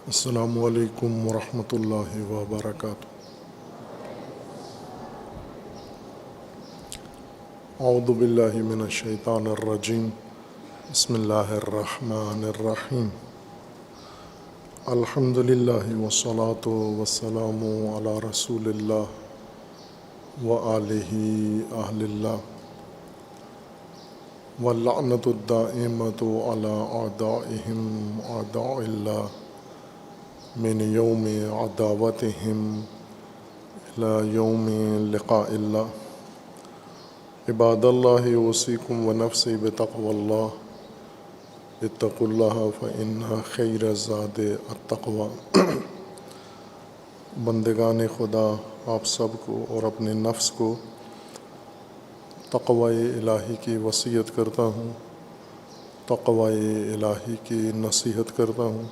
السلام علیکم ورحمۃ اللہ وبرکاتہ۔ اعوذ باللہ من الشیطان الرجیم، بسم اللہ الرحمن الرحیم۔ الحمد للہ والصلاة والسلام علی رسول اللہ وآلہ اہل اللہ، واللعنۃ الدائمۃ علی اعدائہم اعداء اللہ من یوم عداوتہم الی یوم لقاء اللہ۔ عباد اللہ اوصیکم ونفسی بتقوی اللہ، اتقوا اللہ فإن خیر الزاد التقوی۔ بندگان خدا، آپ سب کو اور اپنے نفس کو تقوی الہی کی وصیت کرتا ہوں، تقوی الہی کی نصیحت کرتا ہوں،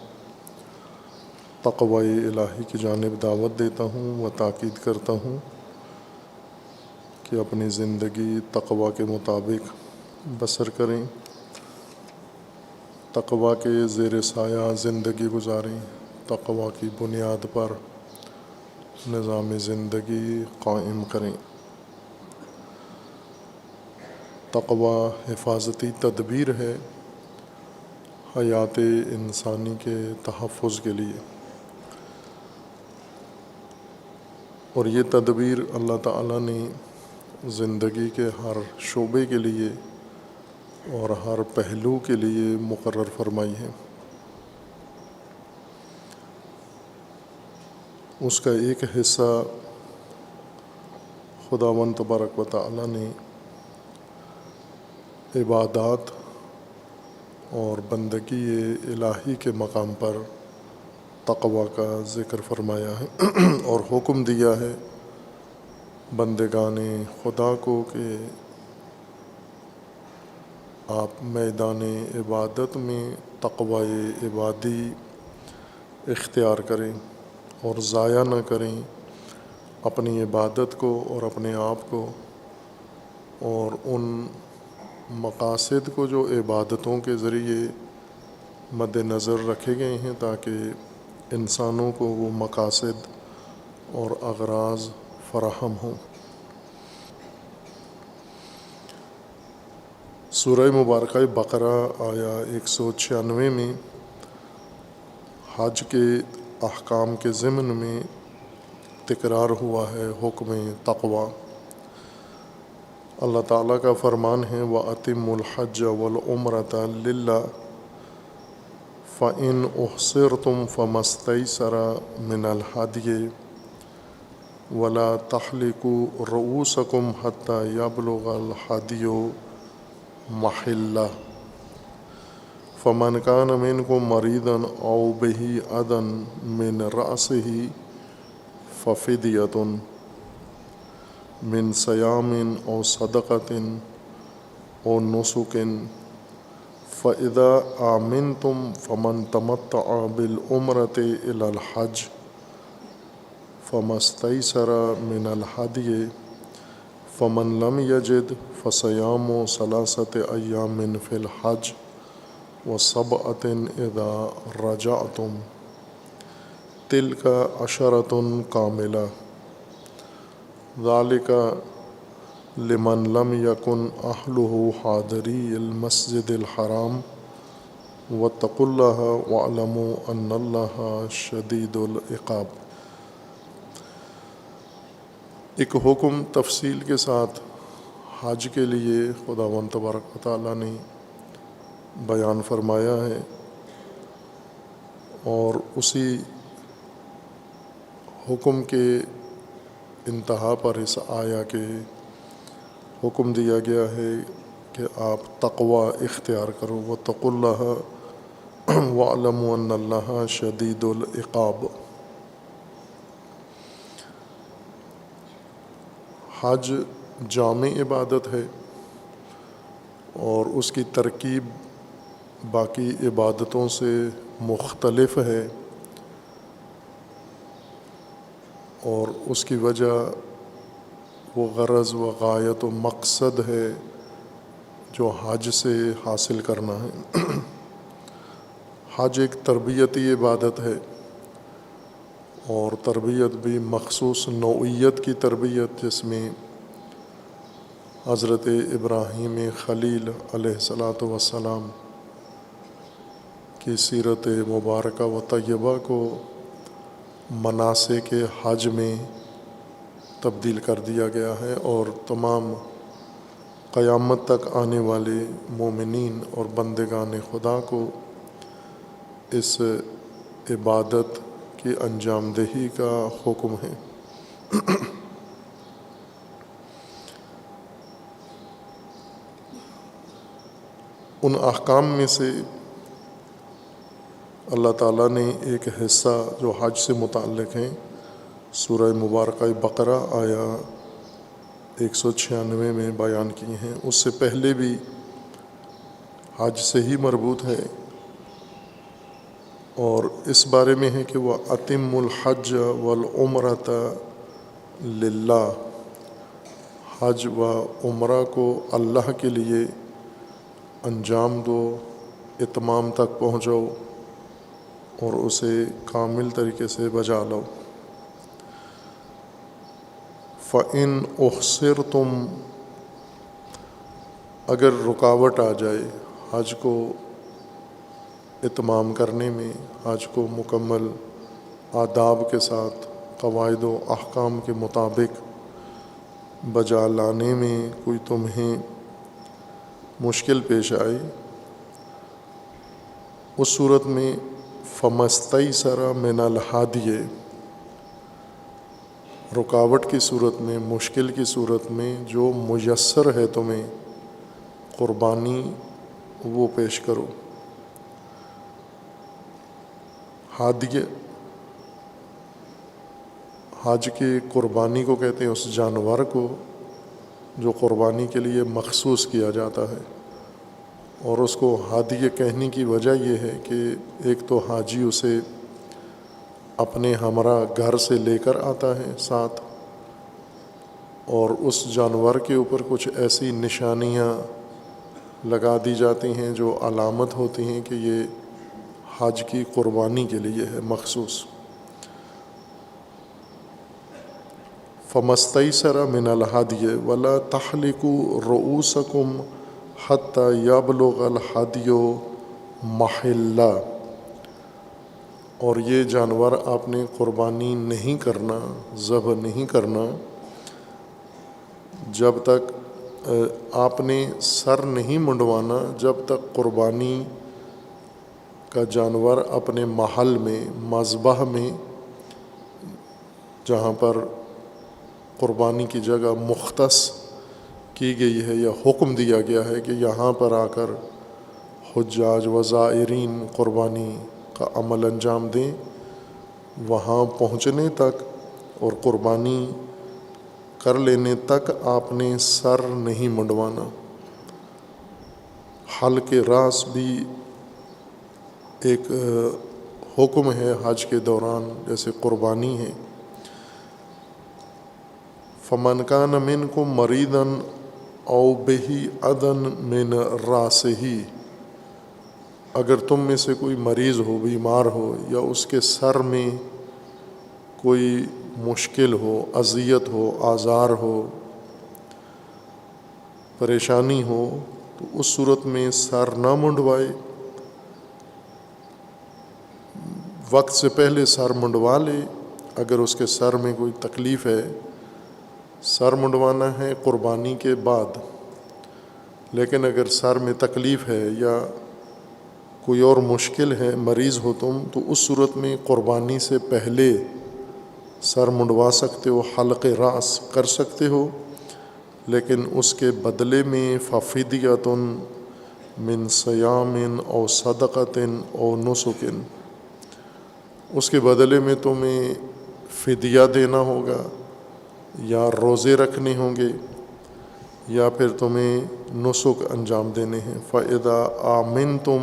تقوی الہی کی جانب دعوت دیتا ہوں و تاکید کرتا ہوں کہ اپنی زندگی تقوی کے مطابق بسر کریں، تقوی کے زیر سایہ زندگی گزاریں، تقوی کی بنیاد پر نظام زندگی قائم کریں۔ تقوی حفاظتی تدبیر ہے حیات انسانی کے تحفظ کے لیے، اور یہ تدبیر اللہ تعالیٰ نے زندگی کے ہر شعبے کے لیے اور ہر پہلو کے لیے مقرر فرمائی ہے۔ اس کا ایک حصہ خداوند تبارک و تعالیٰ نے عبادات اور بندگی الہی کے مقام پر تقوی کا ذکر فرمایا ہے اور حکم دیا ہے بندگان خدا کو کہ آپ میدان عبادت میں تقوی عبادی اختیار کریں اور ضائع نہ کریں اپنی عبادت کو اور اپنے آپ کو، اور ان مقاصد کو جو عبادتوں کے ذریعے مد نظر رکھے گئے ہیں، تاکہ انسانوں کو وہ مقاصد اور اغراض فراہم ہوں۔ سورہ مبارکہ بقرہ آیا 196 میں حج کے احکام کے ضمن میں تکرار ہوا ہے حکم تقوی۔ اللہ تعالیٰ کا فرمان ہے وَأَتِمُّوا الْحَجَّ وَالْعُمْرَةَ لِلَّهِ فَإِنْ أُحْصِرْتُمْ فَمَا اسْتَيْسَرَ مِنَ الْهَدْيِ وَلَا تَحْلِقُوا رُؤُوسَكُمْ حَتَّى يَبْلُغَ الْهَدْيُ مَحِلَّهُ فَمَنْ كَانَ مِنْكُمْ مَرِيضًا أَوْ بِهِ أَذًى مِنْ رَأْسِهِ فَفِدْيَةٌ من صیام او صدقۃ او نسک فَإِذَا آمِنْتُمْ فَمَنْ تَمَتَّعَ بِالْعُمْرَةِ إِلَى الْحَجِّ فَمَا اسْتَيْسَرَ مِنَ الْهَدْيِ فَمَنْ لَمْ يَجِدْ فَصِيَامُ ثَلَاثَةِ أَيَّامٍ فِي الْحَجِّ وَسَبْعَةٍ إِذَا رَجَعْتُمْ تِلْكَ عَشَرَةٌ كَامِلَةٌ ذَلِكَ لِمَنْ لَمْ يَكُنْ أَهْلُهُ حَاضِرِي الْمَسْجِدِ الْحَرَامِ وَاتَّقُوا اللَّهَ وَاعْلَمُوا أَنَّ اللَّهَ شَدِيدُ الْعِقَابِ۔ ایک حکم تفصیل کے ساتھ حج کے لیے خداوند تبارک و تعالیٰ نے بیان فرمایا ہے، اور اسی حکم کے انتہا پر اس آیا کے حکم دیا گیا ہے کہ آپ تقوی اختیار کرو، واتقوا اللہ واعلموا ان اللہ شدید العقاب۔ حج جامع عبادت ہے اور اس کی ترکیب باقی عبادتوں سے مختلف ہے، اور اس کی وجہ وہ غرض و غایت و مقصد ہے جو حج سے حاصل کرنا ہے۔ حج ایک تربیتی عبادت ہے اور تربیت بھی مخصوص نوعیت کی تربیت، جس میں حضرت ابراہیم خلیل علیہ الصلاۃ والسلام کی سیرت مبارکہ و طیبہ کو مناسک حج میں تبدیل کر دیا گیا ہے، اور تمام قیامت تک آنے والے مومنین اور بندگان خدا کو اس عبادت کی انجام دہی کا حکم ہے۔ ان احکام میں سے اللہ تعالیٰ نے ایک حصہ جو حج سے متعلق ہیں سورہ مبارکہ بقرہ آیا 196 میں بیان کیے ہیں۔ اس سے پہلے بھی حج سے ہی مربوط ہے، اور اس بارے میں ہے کہ وہ اتم الحج والعمرۃ للہ، حج و عمرہ کو اللہ کے لیے انجام دو، اتمام تک پہنچو اور اسے کامل طریقے سے بجا لو۔ فَإِنْ أُحْصِرْتُمْ، اگر رکاوٹ آ جائے حج کو اتمام کرنے میں، حج کو مکمل آداب کے ساتھ قواعد و احکام کے مطابق بجا لانے میں کوئی تمہیں مشکل پیش آئے، اس صورت میں فَمَسْتَيْسَرَ مِنَ الْهَدْيِ، رکاوٹ کی صورت میں، مشکل کی صورت میں جو میسر ہے تمہیں قربانی وہ پیش کرو۔ ہادیہ حج کی قربانی کو کہتے ہیں اس جانور کو جو قربانی کے لیے مخصوص کیا جاتا ہے، اور اس کو ہادیہ کہنے کی وجہ یہ ہے کہ ایک تو حاجی اسے اپنے ہمراہ گھر سے لے کر آتا ہے ساتھ، اور اس جانور کے اوپر کچھ ایسی نشانیاں لگا دی جاتی ہیں جو علامت ہوتی ہیں کہ یہ حج کی قربانی کے لیے ہے مخصوص۔ فَمَسْتَيْسَرَ مِنَ الْهَدْيِ وَلَا تَحْلِقُوا رُؤُوسَكُمْ حَتَّى يَبْلُغَ الْهَدْيُ مَحِلَّهُ، اور یہ جانور آپ نے قربانی نہیں کرنا، ذبح نہیں کرنا جب تک آپ نے سر نہیں منڈوانا، جب تک قربانی کا جانور اپنے محل میں، مذبح میں، جہاں پر قربانی کی جگہ مختص کی گئی ہے یا حکم دیا گیا ہے کہ یہاں پر آ کر حجاج و زائرین قربانی کا عمل انجام دیں، وہاں پہنچنے تک اور قربانی کر لینے تک آپ نے سر نہیں منڈوانا۔ حلق راس بھی ایک حکم ہے حج کے دوران، جیسے قربانی ہے۔ فَمَنْ كَانَ مِنْكُمْ مَرِيضًا أَوْ بِهِ أَذًى مِنْ رَأْسِهِ، اگر تم میں سے کوئی مریض ہو، بیمار ہو، یا اس کے سر میں کوئی مشکل ہو، اذیت ہو، آزار ہو، پریشانی ہو، تو اس صورت میں سر نہ منڈوائے، وقت سے پہلے سر منڈوا لے۔ اگر اس کے سر میں کوئی تکلیف ہے، سر منڈوانا ہے قربانی کے بعد، لیکن اگر سر میں تکلیف ہے یا کوئی اور مشکل ہے، مریض ہو تم، تو اس صورت میں قربانی سے پہلے سر منڈوا سکتے ہو، حلق راس کر سکتے ہو، لیکن اس کے بدلے میں فَفِدْيَةٌ مِّن صِيَامٍ أَوْ صَدَقَةٍ أَوْ نُسُكٍ، اس کے بدلے میں تمہیں فدیہ دینا ہوگا، یا روزے رکھنے ہوں گے، یا پھر تمہیں نسک انجام دینے ہیں۔ فَإِذَا آمِنْتُمْ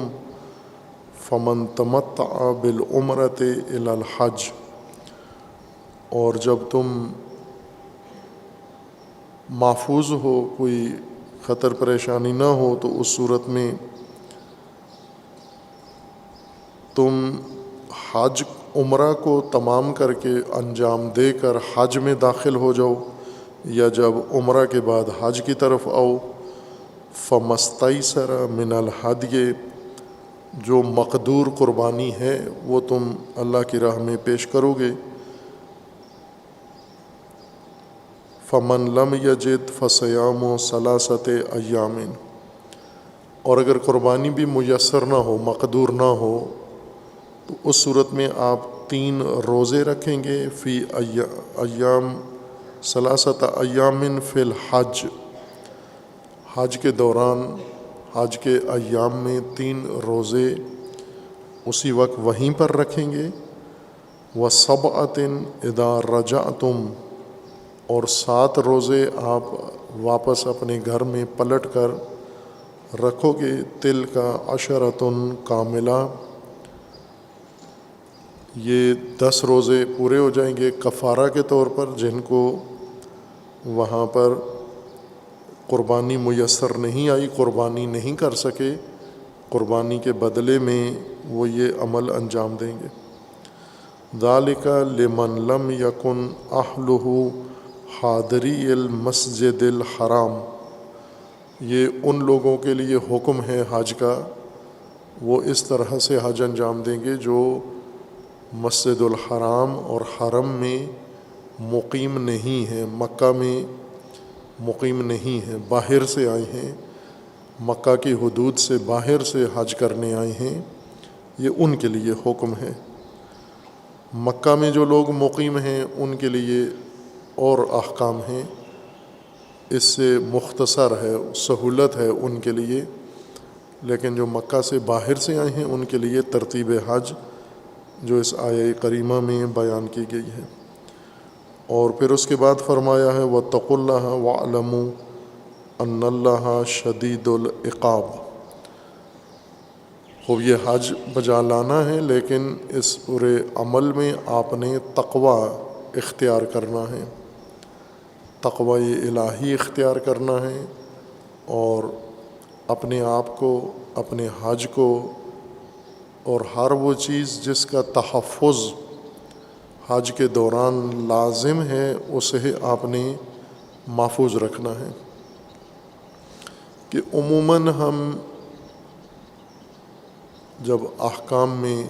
فَمَنْ تَمَتَّعَ بِالْعُمْرَةِ إِلَى الْحَجِّ، اور جب تم محفوظ ہو، کوئی خطر پریشانی نہ ہو، تو اس صورت میں تم حج عمرہ کو تمام کر کے انجام دے کر حج میں داخل ہو جاؤ، یا جب عمرہ کے بعد حج کی طرف آؤ، فمستیسر من الہدی، جو مقدور قربانی ہے وہ تم اللہ کی راہ میں پیش کرو گے۔ فمن لم یجد فصیام ثلاثۃ ایام، اور اگر قربانی بھی میسر نہ ہو، مقدور نہ ہو، تو اس صورت میں آپ 3 روزے رکھیں گے، فی ایام ثلاثۃ ایام فی الحج، حج کے دوران، حج کے ایام میں 3 روزے اسی وقت وہیں پر رکھیں گے۔ وَسَبْعَةٍ اِذَا رَجَعْتُمْ، اور 7 روزے آپ واپس اپنے گھر میں پلٹ کر رکھو گے۔ تِلْکَ عَشَرَةٌ کاملہ، یہ 10 روزے پورے ہو جائیں گے کفارہ کے طور پر، جن کو وہاں پر قربانی میسر نہیں آئی، قربانی نہیں کر سکے، قربانی کے بدلے میں وہ یہ عمل انجام دیں گے۔ ذَلِكَ لِمَن لَّمْ يَكُنْ أَهْلُهُ حاضری المسجد الحرام، یہ ان لوگوں کے لیے حکم ہے حج کا، وہ اس طرح سے حج انجام دیں گے جو مسجد الحرام اور حرم میں مقیم نہیں ہیں، مکہ میں مقیم نہیں ہیں، باہر سے آئے ہیں، مکہ کی حدود سے باہر سے حج کرنے آئے ہیں، یہ ان کے لیے حکم ہے۔ مکہ میں جو لوگ مقیم ہیں ان کے لیے اور احکام ہیں، اس سے مختصر ہے، سہولت ہے ان کے لیے، لیکن جو مکہ سے باہر سے آئے ہیں ان کے لیے ترتیب حج جو اس آیہ کریمہ میں بیان کی گئی ہے۔ اور پھر اس کے بعد فرمایا ہے وَاتَّقُوا اللَّهَ وَاعْلَمُوا أَنَّ اللَّهَ شَدِيدُ الْعِقَابِ، خوب یہ حج بجا لانا ہے، لیکن اس پورے عمل میں آپ نے تقوی اختیار کرنا ہے، تقوی الہی اختیار کرنا ہے، اور اپنے آپ کو، اپنے حج کو، اور ہر وہ چیز جس کا تحفظ حج کے دوران لازم ہے اسے آپ نے محفوظ رکھنا ہے۔ کہ عموماً ہم جب احکام میں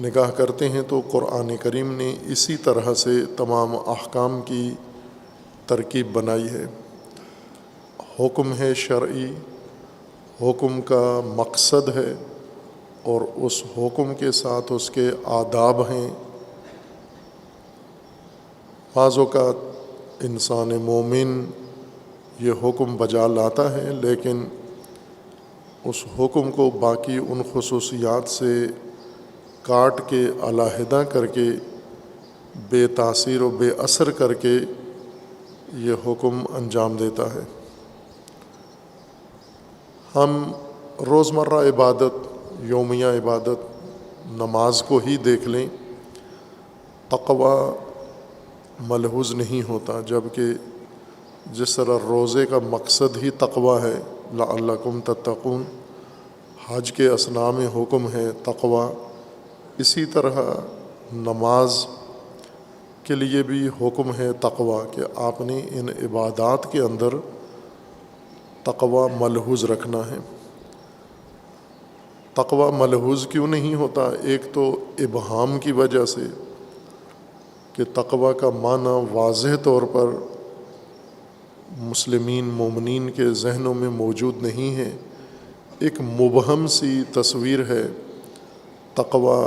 نگاہ کرتے ہیں تو قرآن کریم نے اسی طرح سے تمام احکام کی ترکیب بنائی ہے۔ حکم ہے شرعی، حکم کا مقصد ہے، اور اس حکم کے ساتھ اس کے آداب ہیں۔ بعض اوقات انسان مومن یہ حکم بجا لاتا ہے، لیکن اس حکم کو باقی ان خصوصیات سے کاٹ کے، علیحدہ کر کے، بے تاثیر و بے اثر کر کے یہ حکم انجام دیتا ہے۔ ہم روزمرہ عبادت، یومیہ عبادت، نماز کو ہی دیکھ لیں، تقوی ملحوظ نہیں ہوتا، جبکہ جس طرح روزے کا مقصد ہی تقوی ہے، لعلکم تتقون، حج کے اثناء میں حکم ہے تقوی، اسی طرح نماز کے لیے بھی حکم ہے تقوی، کہ آپ نے ان عبادات کے اندر تقوی ملحوظ رکھنا ہے۔ تقوی ملحوظ کیوں نہیں ہوتا؟ ایک تو ابہام کی وجہ سے، کہ تقوی کا معنی واضح طور پر مسلمین مومنین کے ذہنوں میں موجود نہیں ہے، ایک مبہم سی تصویر ہے۔ تقوی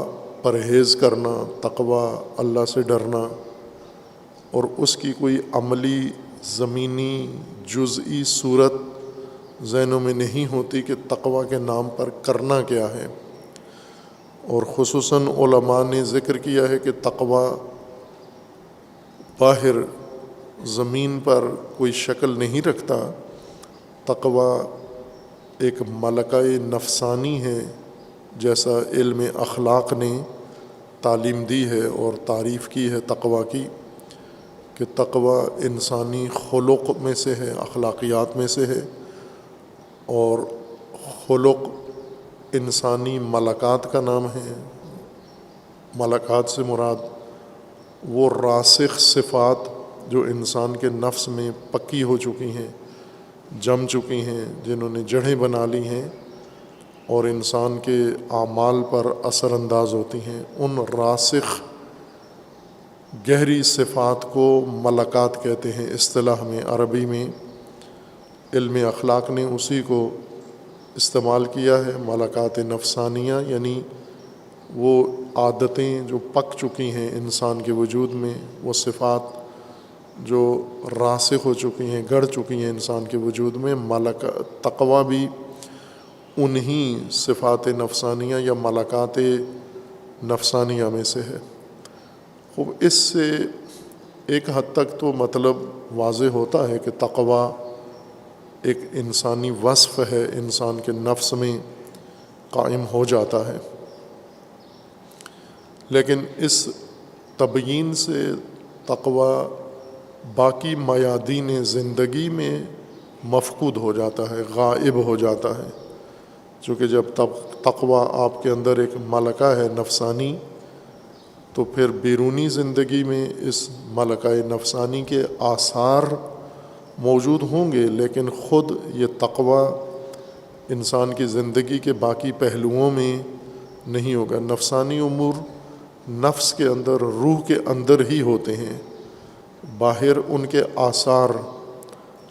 پرہیز کرنا، تقوی اللہ سے ڈرنا، اور اس کی کوئی عملی زمینی جزئی صورت ذہنوں میں نہیں ہوتی کہ تقوی کے نام پر کرنا کیا ہے۔ اور خصوصاً علماء نے ذکر کیا ہے کہ تقوی باہر زمین پر کوئی شکل نہیں رکھتا، تقوی ایک ملکہ نفسانی ہے، جیسا علم اخلاق نے تعلیم دی ہے اور تعریف کی ہے تقوی کی، کہ تقوی انسانی خلق میں سے ہے، اخلاقیات میں سے ہے، اور خلق انسانی ملکات کا نام ہے، ملکات سے مراد وہ راسخ صفات جو انسان کے نفس میں پکی ہو چکی ہیں، جم چکی ہیں، جنہوں نے جڑیں بنا لی ہیں اور انسان کے اعمال پر اثر انداز ہوتی ہیں، ان راسخ گہری صفات کو ملکات کہتے ہیں اصطلاح میں۔ عربی میں علم اخلاق نے اسی کو استعمال کیا ہے، ملکات نفسانیہ، یعنی وہ عادتیں جو پک چکی ہیں انسان کے وجود میں، وہ صفات جو راسخ ہو چکی ہیں، گڑ چکی ہیں انسان کے وجود میں۔ تقویٰ بھی انہی صفات نفسانیہ یا ملکات نفسانیہ میں سے ہے۔ خوب، اس سے ایک حد تک تو مطلب واضح ہوتا ہے کہ تقویٰ ایک انسانی وصف ہے، انسان کے نفس میں قائم ہو جاتا ہے، لیکن اس تبیین سے تقویٰ باقی میادین زندگی میں مفقود ہو جاتا ہے، غائب ہو جاتا ہے، چونکہ جب تقویٰ آپ کے اندر ایک ملکہ ہے نفسانی، تو پھر بیرونی زندگی میں اس ملکہ نفسانی کے آثار موجود ہوں گے، لیکن خود یہ تقویٰ انسان کی زندگی کے باقی پہلوؤں میں نہیں ہوگا۔ نفسانی امور نفس کے اندر، روح کے اندر ہی ہوتے ہیں، باہر ان کے آثار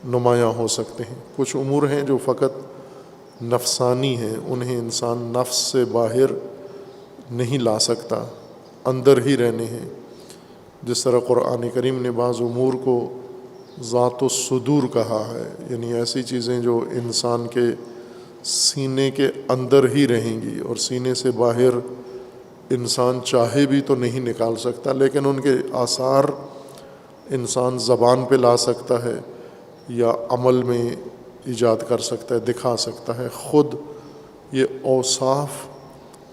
نمایاں ہو سکتے ہیں۔ کچھ امور ہیں جو فقط نفسانی ہیں، انہیں انسان نفس سے باہر نہیں لا سکتا، اندر ہی رہنے ہیں، جس طرح قرآن کریم نے بعض امور کو ذات الصدور کہا ہے، یعنی ایسی چیزیں جو انسان کے سینے کے اندر ہی رہیں گی اور سینے سے باہر انسان چاہے بھی تو نہیں نکال سکتا، لیکن ان کے آثار انسان زبان پہ لا سکتا ہے یا عمل میں ایجاد کر سکتا ہے، دکھا سکتا ہے۔ خود یہ اوصاف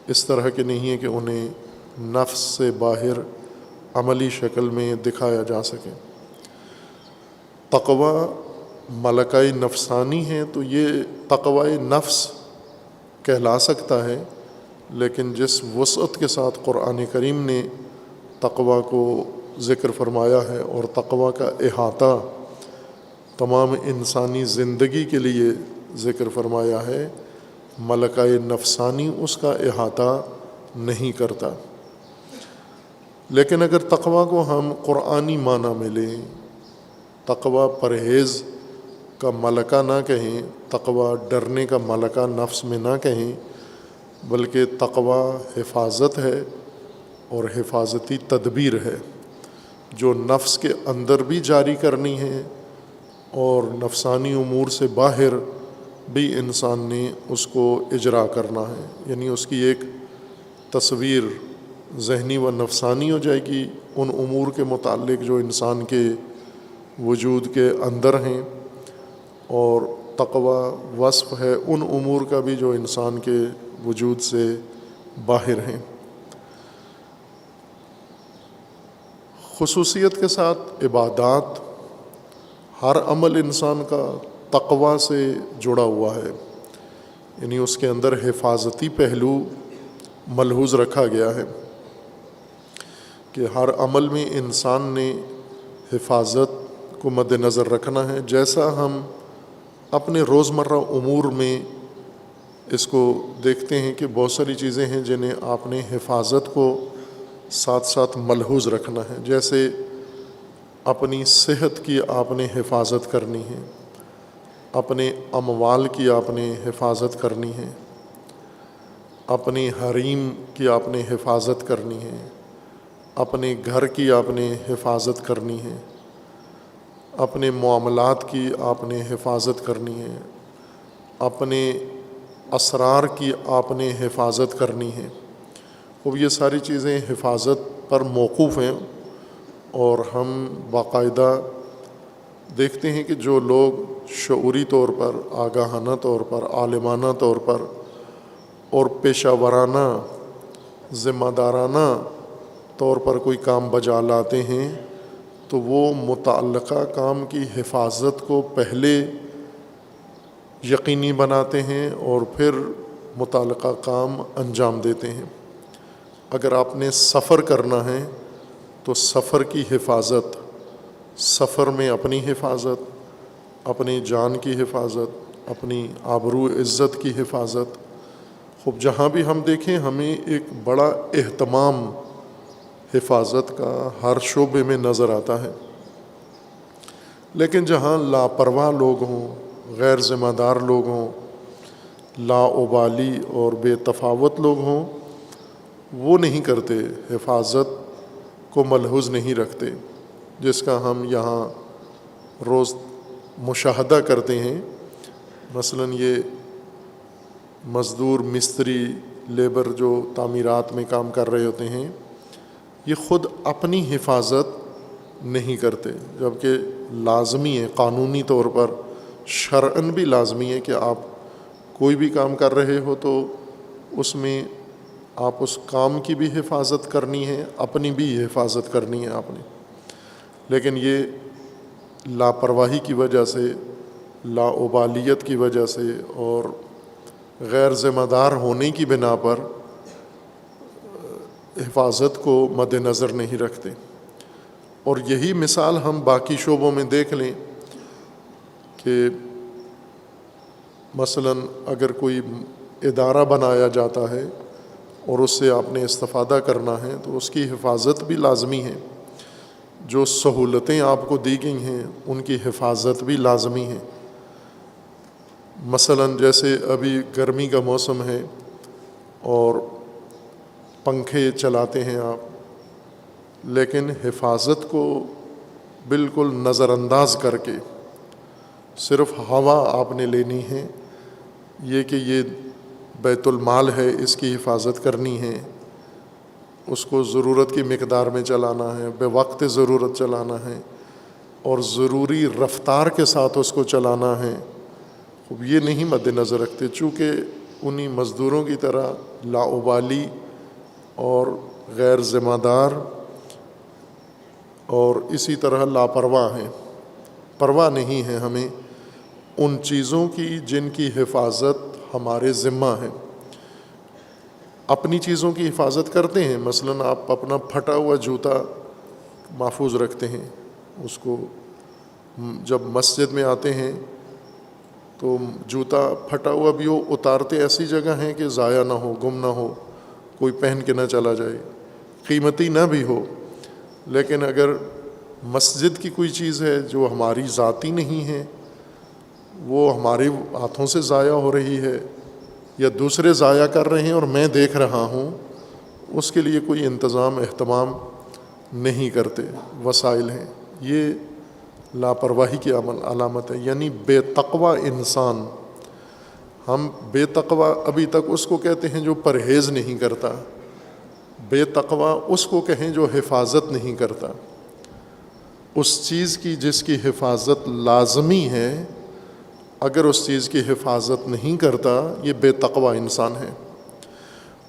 اس طرح کے نہیں ہیں کہ انہیں نفس سے باہر عملی شکل میں دکھایا جا سکے۔ تقویٰ ملکہ نفسانی ہے تو یہ تقوی نفس کہلا سکتا ہے، لیکن جس وسعت کے ساتھ قرآن کریم نے تقویٰ کو ذکر فرمایا ہے اور تقویٰ کا احاطہ تمام انسانی زندگی کے لیے ذکر فرمایا ہے، ملکہ نفسانی اس کا احاطہ نہیں کرتا۔ لیکن اگر تقویٰ کو ہم قرآنی معنی میں لیں، تقویٰ پرہیز کا ملکہ نہ کہیں، تقویٰ ڈرنے کا ملکہ نفس میں نہ کہیں، بلکہ تقویٰ حفاظت ہے اور حفاظتی تدبیر ہے جو نفس کے اندر بھی جاری کرنی ہے اور نفسانی امور سے باہر بھی انسان نے اس کو اجرا کرنا ہے، یعنی اس کی ایک تصویر ذہنی و نفسانی ہو جائے گی ان امور کے متعلق جو انسان کے وجود کے اندر ہیں، اور تقویٰ وصف ہے ان امور کا بھی جو انسان کے وجود سے باہر ہیں۔ خصوصیت کے ساتھ عبادات، ہر عمل انسان کا تقویٰ سے جڑا ہوا ہے، یعنی اس کے اندر حفاظتی پہلو ملحوظ رکھا گیا ہے کہ ہر عمل میں انسان نے حفاظت کو مد نظر رکھنا ہے۔ جیسا ہم اپنے روزمرہ امور میں اس کو دیکھتے ہیں کہ بہت ساری چیزیں ہیں جنہیں آپ نے حفاظت کو ساتھ ساتھ ملحوظ رکھنا ہے، جیسے اپنی صحت کی آپ نے حفاظت کرنی ہے، اپنے اموال کی آپ نے حفاظت کرنی ہے، اپنی حریم کی آپ نے حفاظت کرنی ہے، اپنے گھر کی آپ نے حفاظت کرنی ہے، اپنے معاملات کی آپ نے حفاظت کرنی ہے، اپنے اسرار کی آپ نے حفاظت کرنی ہے۔ اب یہ ساری چیزیں حفاظت پر موقوف ہیں، اور ہم باقاعدہ دیکھتے ہیں کہ جو لوگ شعوری طور پر، آگاہانہ طور پر، عالمانہ طور پر اور پیشہ ورانہ ذمہ دارانہ طور پر کوئی کام بجا لاتے ہیں تو وہ متعلقہ کام کی حفاظت کو پہلے یقینی بناتے ہیں اور پھر متعلقہ کام انجام دیتے ہیں۔ اگر آپ نے سفر کرنا ہے تو سفر کی حفاظت، سفر میں اپنی حفاظت، اپنی جان کی حفاظت، اپنی آبرو عزت کی حفاظت. خوب جہاں بھی ہم دیکھیں ہمیں ایک بڑا اہتمام حفاظت کا ہر شعبے میں نظر آتا ہے. لیکن جہاں لاپرواہ لوگ ہوں، غیر ذمہ دار لوگ ہوں، لا ابالی اور بے تفاوت لوگ ہوں، وہ نہیں کرتے، حفاظت کو ملحوظ نہیں رکھتے، جس کا ہم یہاں روز مشاہدہ کرتے ہیں. مثلاً یہ مزدور، مستری، لیبر جو تعمیرات میں کام کر رہے ہوتے ہیں، یہ خود اپنی حفاظت نہیں کرتے، جبکہ لازمی ہے، قانونی طور پر شرعاً بھی لازمی ہے کہ آپ کوئی بھی کام کر رہے ہو تو اس میں آپ اس کام کی بھی حفاظت کرنی ہے، اپنی بھی حفاظت کرنی ہے آپ نے. لیکن یہ لاپرواہی کی وجہ سے، لا ابالیت کی وجہ سے اور غیر ذمہ دار ہونے کی بنا پر حفاظت کو مد نظر نہیں رکھتے. اور یہی مثال ہم باقی شعبوں میں دیکھ لیں کہ مثلاً اگر کوئی ادارہ بنایا جاتا ہے اور اس سے آپ نے استفادہ کرنا ہے تو اس کی حفاظت بھی لازمی ہے. جو سہولتیں آپ کو دی گئی ہیں ان کی حفاظت بھی لازمی ہے. مثلاً جیسے ابھی گرمی کا موسم ہے اور پنکھے چلاتے ہیں آپ، لیکن حفاظت کو بالکل نظر انداز کر کے صرف ہوا آپ نے لینی ہے، یہ کہ یہ بیت المال ہے، اس کی حفاظت کرنی ہے، اس کو ضرورت کی مقدار میں چلانا ہے، بے وقت ضرورت چلانا ہے اور ضروری رفتار کے ساتھ اس کو چلانا ہے. یہ نہیں مد نظر رکھتے، چونکہ انہی مزدوروں کی طرح لاابالی اور غیر ذمہ دار اور اسی طرح لاپرواہ ہیں. پرواہ نہیں ہے ہمیں ان چیزوں کی جن کی حفاظت ہمارے ذمہ ہے. اپنی چیزوں کی حفاظت کرتے ہیں، مثلاً آپ اپنا پھٹا ہوا جوتا محفوظ رکھتے ہیں، اس کو جب مسجد میں آتے ہیں تو جوتا پھٹا ہوا بھی ہو، اتارتے ایسی جگہ ہیں کہ ضائع نہ ہو، گم نہ ہو، کوئی پہن کے نہ چلا جائے، قیمتی نہ بھی ہو. لیکن اگر مسجد کی کوئی چیز ہے جو ہماری ذاتی نہیں ہے، وہ ہمارے ہاتھوں سے ضائع ہو رہی ہے یا دوسرے ضائع کر رہے ہیں اور میں دیکھ رہا ہوں، اس کے لیے کوئی انتظام اہتمام نہیں کرتے. وسائل ہیں، یہ لاپرواہی کی علامت ہے. یعنی بے تقوی انسان، ہم بے تقوی ابھی تک اس کو کہتے ہیں جو پرہیز نہیں کرتا، بے تقوی اس کو کہیں جو حفاظت نہیں کرتا. اس چیز کی جس کی حفاظت لازمی ہے، اگر اس چیز کی حفاظت نہیں کرتا، یہ بے تقوی انسان ہے.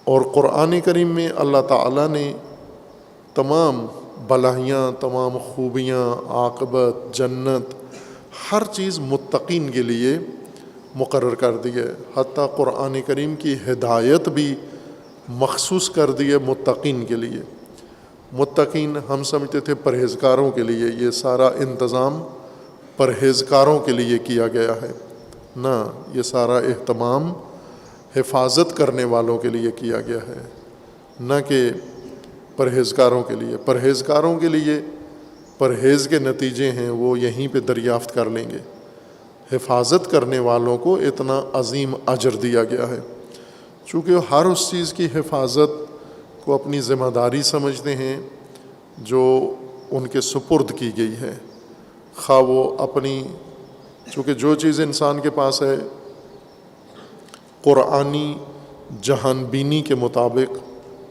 اور قرآن کریم میں اللہ تعالیٰ نے تمام بھلائیاں، تمام خوبیاں، عاقبت، جنت، ہر چیز متقین کے لیے مقرر کر دی ہے. حتیٰ قرآن کریم کی ہدایت بھی مخصوص کر دی ہے متقین کے لیے. متقین ہم سمجھتے تھے پرہیزگاروں کے لیے، یہ سارا انتظام پرہیزگاروں کے لیے کیا گیا ہے. نہ، یہ سارا اہتمام حفاظت کرنے والوں کے لیے کیا گیا ہے، نہ کہ پرہیزگاروں کے لیے. پرہیزگاروں کے لیے پرہیز کے نتیجے ہیں وہ یہیں پہ دریافت کر لیں گے. حفاظت کرنے والوں کو اتنا عظیم اجر دیا گیا ہے، چونکہ ہر اس چیز کی حفاظت کو اپنی ذمہ داری سمجھتے ہیں جو ان کے سپرد کی گئی ہے. خواہ وہ اپنی، چونکہ جو چیز انسان کے پاس ہے قرآنی جہان بینی کے مطابق،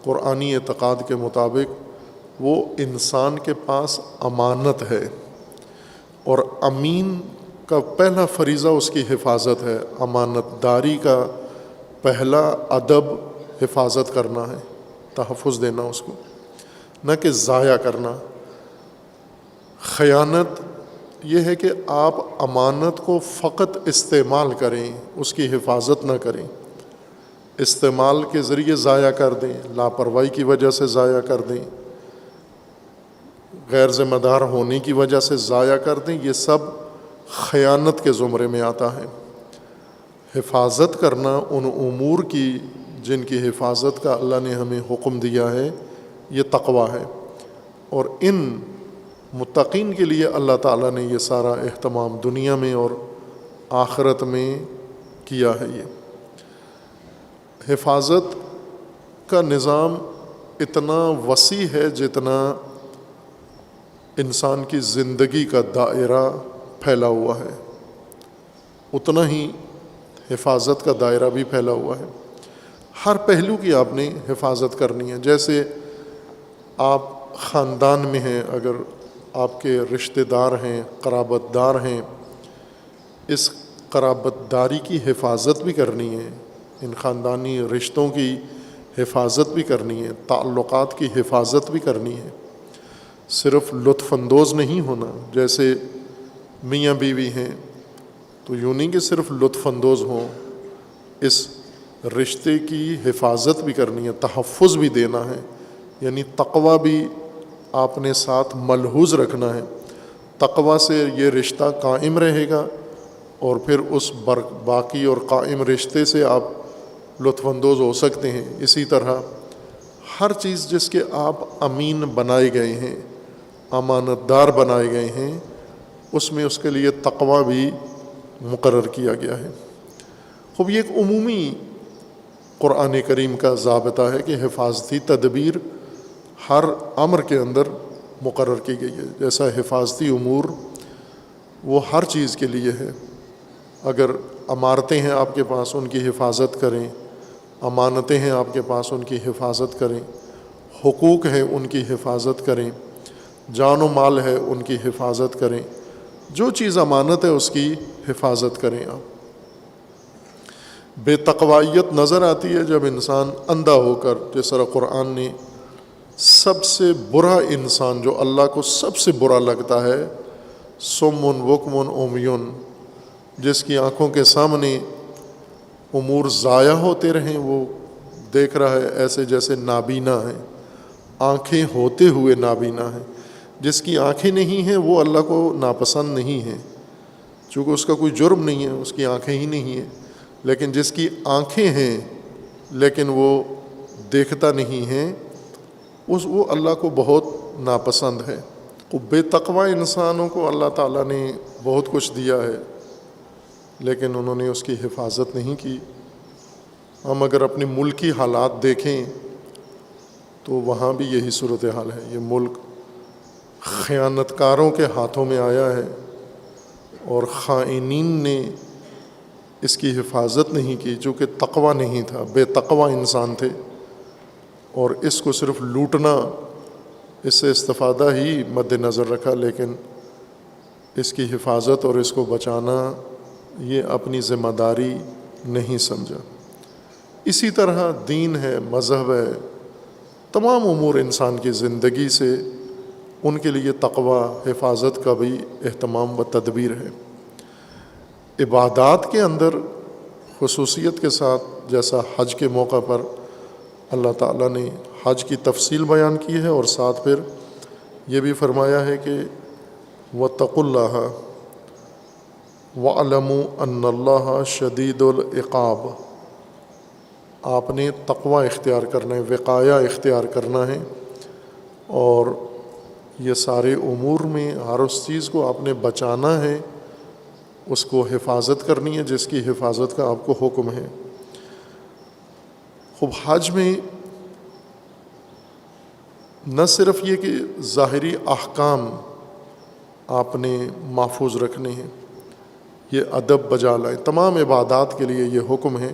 قرآنی اعتقاد کے مطابق وہ انسان کے پاس امانت ہے، اور امین کا پہلا فریضہ اس کی حفاظت ہے. امانت داری کا پہلا ادب حفاظت کرنا ہے، تحفظ دینا اس کو، نہ کہ ضائع کرنا. خیانت یہ ہے کہ آپ امانت کو فقط استعمال کریں، اس کی حفاظت نہ کریں. استعمال کے ذریعے ضائع کر دیں، لاپرواہی کی وجہ سے ضائع کر دیں، غیر ذمہ دار ہونے کی وجہ سے ضائع کر دیں، یہ سب خیانت کے زمرے میں آتا ہے۔ حفاظت کرنا ان امور کی جن کی حفاظت کا اللہ نے ہمیں حکم دیا ہے، یہ تقویٰ ہے، اور ان متقین کے لیے اللہ تعالیٰ نے یہ سارا اہتمام دنیا میں اور آخرت میں کیا ہے۔ یہ حفاظت کا نظام اتنا وسیع ہے جتنا انسان کی زندگی کا دائرہ پھیلا ہوا ہے، اتنا ہی حفاظت کا دائرہ بھی پھیلا ہوا ہے۔ ہر پہلو کی آپ نے حفاظت کرنی ہے۔ جیسے آپ خاندان میں ہیں، اگر آپ کے رشتہ دار ہیں، قرابت دار ہیں، اس قرابت داری کی حفاظت بھی کرنی ہے، ان خاندانی رشتوں کی حفاظت بھی کرنی ہے، تعلقات کی حفاظت بھی کرنی ہے۔ صرف لطف اندوز نہیں ہونا، جیسے میاں بیوی ہیں تو یوں نہیں کہ صرف لطف اندوز ہوں، اس رشتے کی حفاظت بھی کرنی ہے، تحفظ بھی دینا ہے، یعنی تقویٰ بھی آپ نے ساتھ ملحوظ رکھنا ہے۔ تقویٰ سے یہ رشتہ قائم رہے گا، اور پھر اس باقی اور قائم رشتے سے آپ لطف اندوز ہو سکتے ہیں۔ اسی طرح ہر چیز جس کے آپ امین بنائے گئے ہیں، امانت دار بنائے گئے ہیں، اس میں اس کے لیے تقویٰ بھی مقرر کیا گیا ہے۔ خوب یہ ایک عمومی قرآن کریم کا ضابطہ ہے کہ حفاظتی تدبیر ہر امر کے اندر مقرر کی گئی ہے۔ جیسا حفاظتی امور وہ ہر چیز کے لیے ہے۔ اگر عمارتیں ہیں آپ کے پاس، ان کی حفاظت کریں، امانتیں ہیں آپ کے پاس، ان کی حفاظت کریں، حقوق ہیں ان کی حفاظت کریں، جان و مال ہے ان کی حفاظت کریں، جو چیز امانت ہے اس کی حفاظت کریں آپ۔ بے تقویت نظر آتی ہے جب انسان اندھا ہو کر، جس طرح قرآن نے سب سے برا انسان جو اللہ کو سب سے برا لگتا ہے، سمن بکمن عمیون، جس کی آنکھوں کے سامنے امور ضائع ہوتے رہیں، وہ دیکھ رہا ہے ایسے جیسے نابینا ہیں، آنکھیں ہوتے ہوئے نابینا ہیں۔ جس کی آنکھیں نہیں ہیں وہ اللہ کو ناپسند نہیں ہے، چونکہ اس کا کوئی جرم نہیں ہے، اس کی آنکھیں ہی نہیں ہیں۔ لیکن جس کی آنکھیں ہیں لیکن وہ دیکھتا نہیں ہے، وہ اللہ کو بہت ناپسند ہے۔ بے تقوی انسانوں کو اللہ تعالیٰ نے بہت کچھ دیا ہے، لیکن انہوں نے اس کی حفاظت نہیں کی۔ ہم اگر اپنے ملکی حالات دیکھیں تو وہاں بھی یہی صورتحال ہے۔ یہ ملک خیانت کاروں کے ہاتھوں میں آیا ہے، اور خائنین نے اس کی حفاظت نہیں کی، چونکہ تقوی نہیں تھا، بے تقوی انسان تھے، اور اس کو صرف لوٹنا، اس سے استفادہ ہی مد نظر رکھا، لیکن اس کی حفاظت اور اس کو بچانا یہ اپنی ذمہ داری نہیں سمجھا۔ اسی طرح دین ہے، مذہب ہے، تمام امور انسان کی زندگی سے ان کے لیے تقوی، حفاظت کا بھی اہتمام و تدبیر ہے۔ عبادات کے اندر خصوصیت کے ساتھ، جیسا حج کے موقع پر اللہ تعالیٰ نے حج کی تفصیل بیان کی ہے، اور ساتھ پھر یہ بھی فرمایا ہے کہ وَاتَّقُوا اللَّهَ وَاعْلَمُوا أَنَّ اللَّهَ شَدِيدُ الْعِقَابِ۔ آپ نے تقوی اختیار کرنا ہے، وقایہ اختیار کرنا ہے، اور یہ سارے امور میں ہر اس چیز کو آپ نے بچانا ہے، اس کو حفاظت کرنی ہے جس کی حفاظت کا آپ کو حکم ہے۔ خوب حج میں نہ صرف یہ کہ ظاہری احکام آپ نے محفوظ رکھنے ہیں، یہ ادب بجا لائیں۔ تمام عبادات کے لیے یہ حکم ہے۔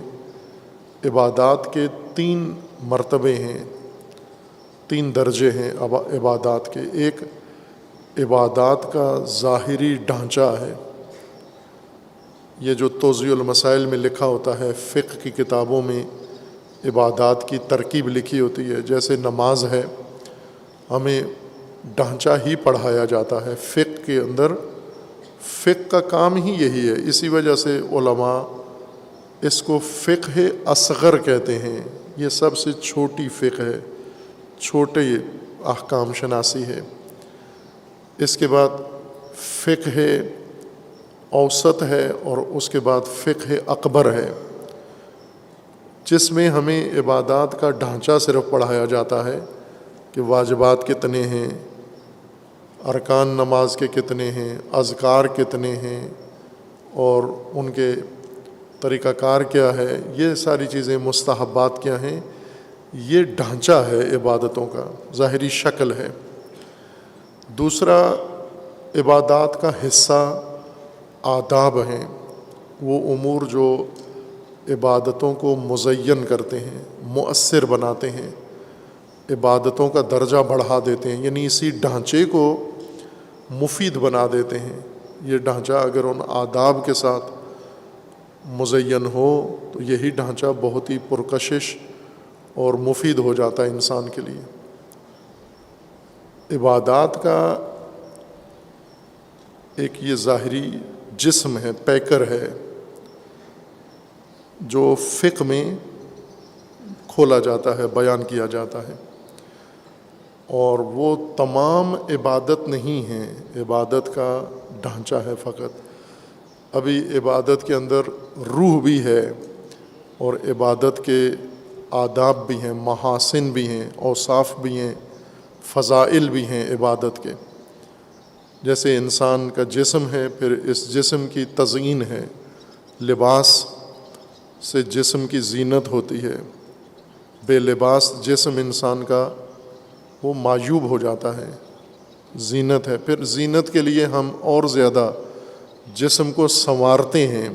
عبادات کے 3 مرتبے ہیں، 3 درجے ہیں عبادات کے۔ ایک عبادات کا ظاہری ڈھانچہ ہے، یہ جو توضیح المسائل میں لکھا ہوتا ہے، فقہ کی کتابوں میں عبادات کی ترکیب لکھی ہوتی ہے۔ جیسے نماز ہے، ہمیں ڈھانچہ ہی پڑھایا جاتا ہے فقہ کے اندر، فقہ کا کام ہی یہی ہے۔ اسی وجہ سے علماء اس کو فقہ اصغر کہتے ہیں، یہ سب سے چھوٹی فقہ ہے، چھوٹے احکام شناسی ہے۔ اس کے بعد فقہ اوسط ہے، اور اس کے بعد فقہ اکبر ہے، جس میں ہمیں عبادات کا ڈھانچہ صرف پڑھایا جاتا ہے کہ واجبات کتنے ہیں، ارکان نماز کے کتنے ہیں، اذکار کتنے ہیں، اور ان کے طریقہ کار کیا ہے، یہ ساری چیزیں، مستحبات کیا ہیں، یہ ڈھانچہ ہے عبادتوں کا، ظاہری شکل ہے۔ دوسرا، عبادات کا حصہ آداب ہیں، وہ امور جو عبادتوں کو مزین کرتے ہیں، مؤثر بناتے ہیں، عبادتوں کا درجہ بڑھا دیتے ہیں، یعنی اسی ڈھانچے کو مفید بنا دیتے ہیں۔ یہ ڈھانچہ اگر ان آداب کے ساتھ مزین ہو تو یہی ڈھانچہ بہت ہی پرکشش اور مفید ہو جاتا ہے انسان کے لیے۔ عبادات کا ایک یہ ظاہری جسم ہے، پیکر ہے، جو فقہ میں کھولا جاتا ہے، بیان کیا جاتا ہے، اور وہ تمام عبادت نہیں ہے، عبادت کا ڈھانچہ ہے فقط۔ ابھی عبادت کے اندر روح بھی ہے، اور عبادت کے آداب بھی ہیں، محاسن بھی ہیں، اوصاف بھی ہیں، فضائل بھی ہیں عبادت کے۔ جیسے انسان کا جسم ہے، پھر اس جسم کی تزئین ہے، لباس سے جسم کی زینت ہوتی ہے، بے لباس جسم انسان کا وہ معیوب ہو جاتا ہے، زینت ہے۔ پھر زینت کے لیے ہم اور زیادہ جسم کو سنوارتے ہیں،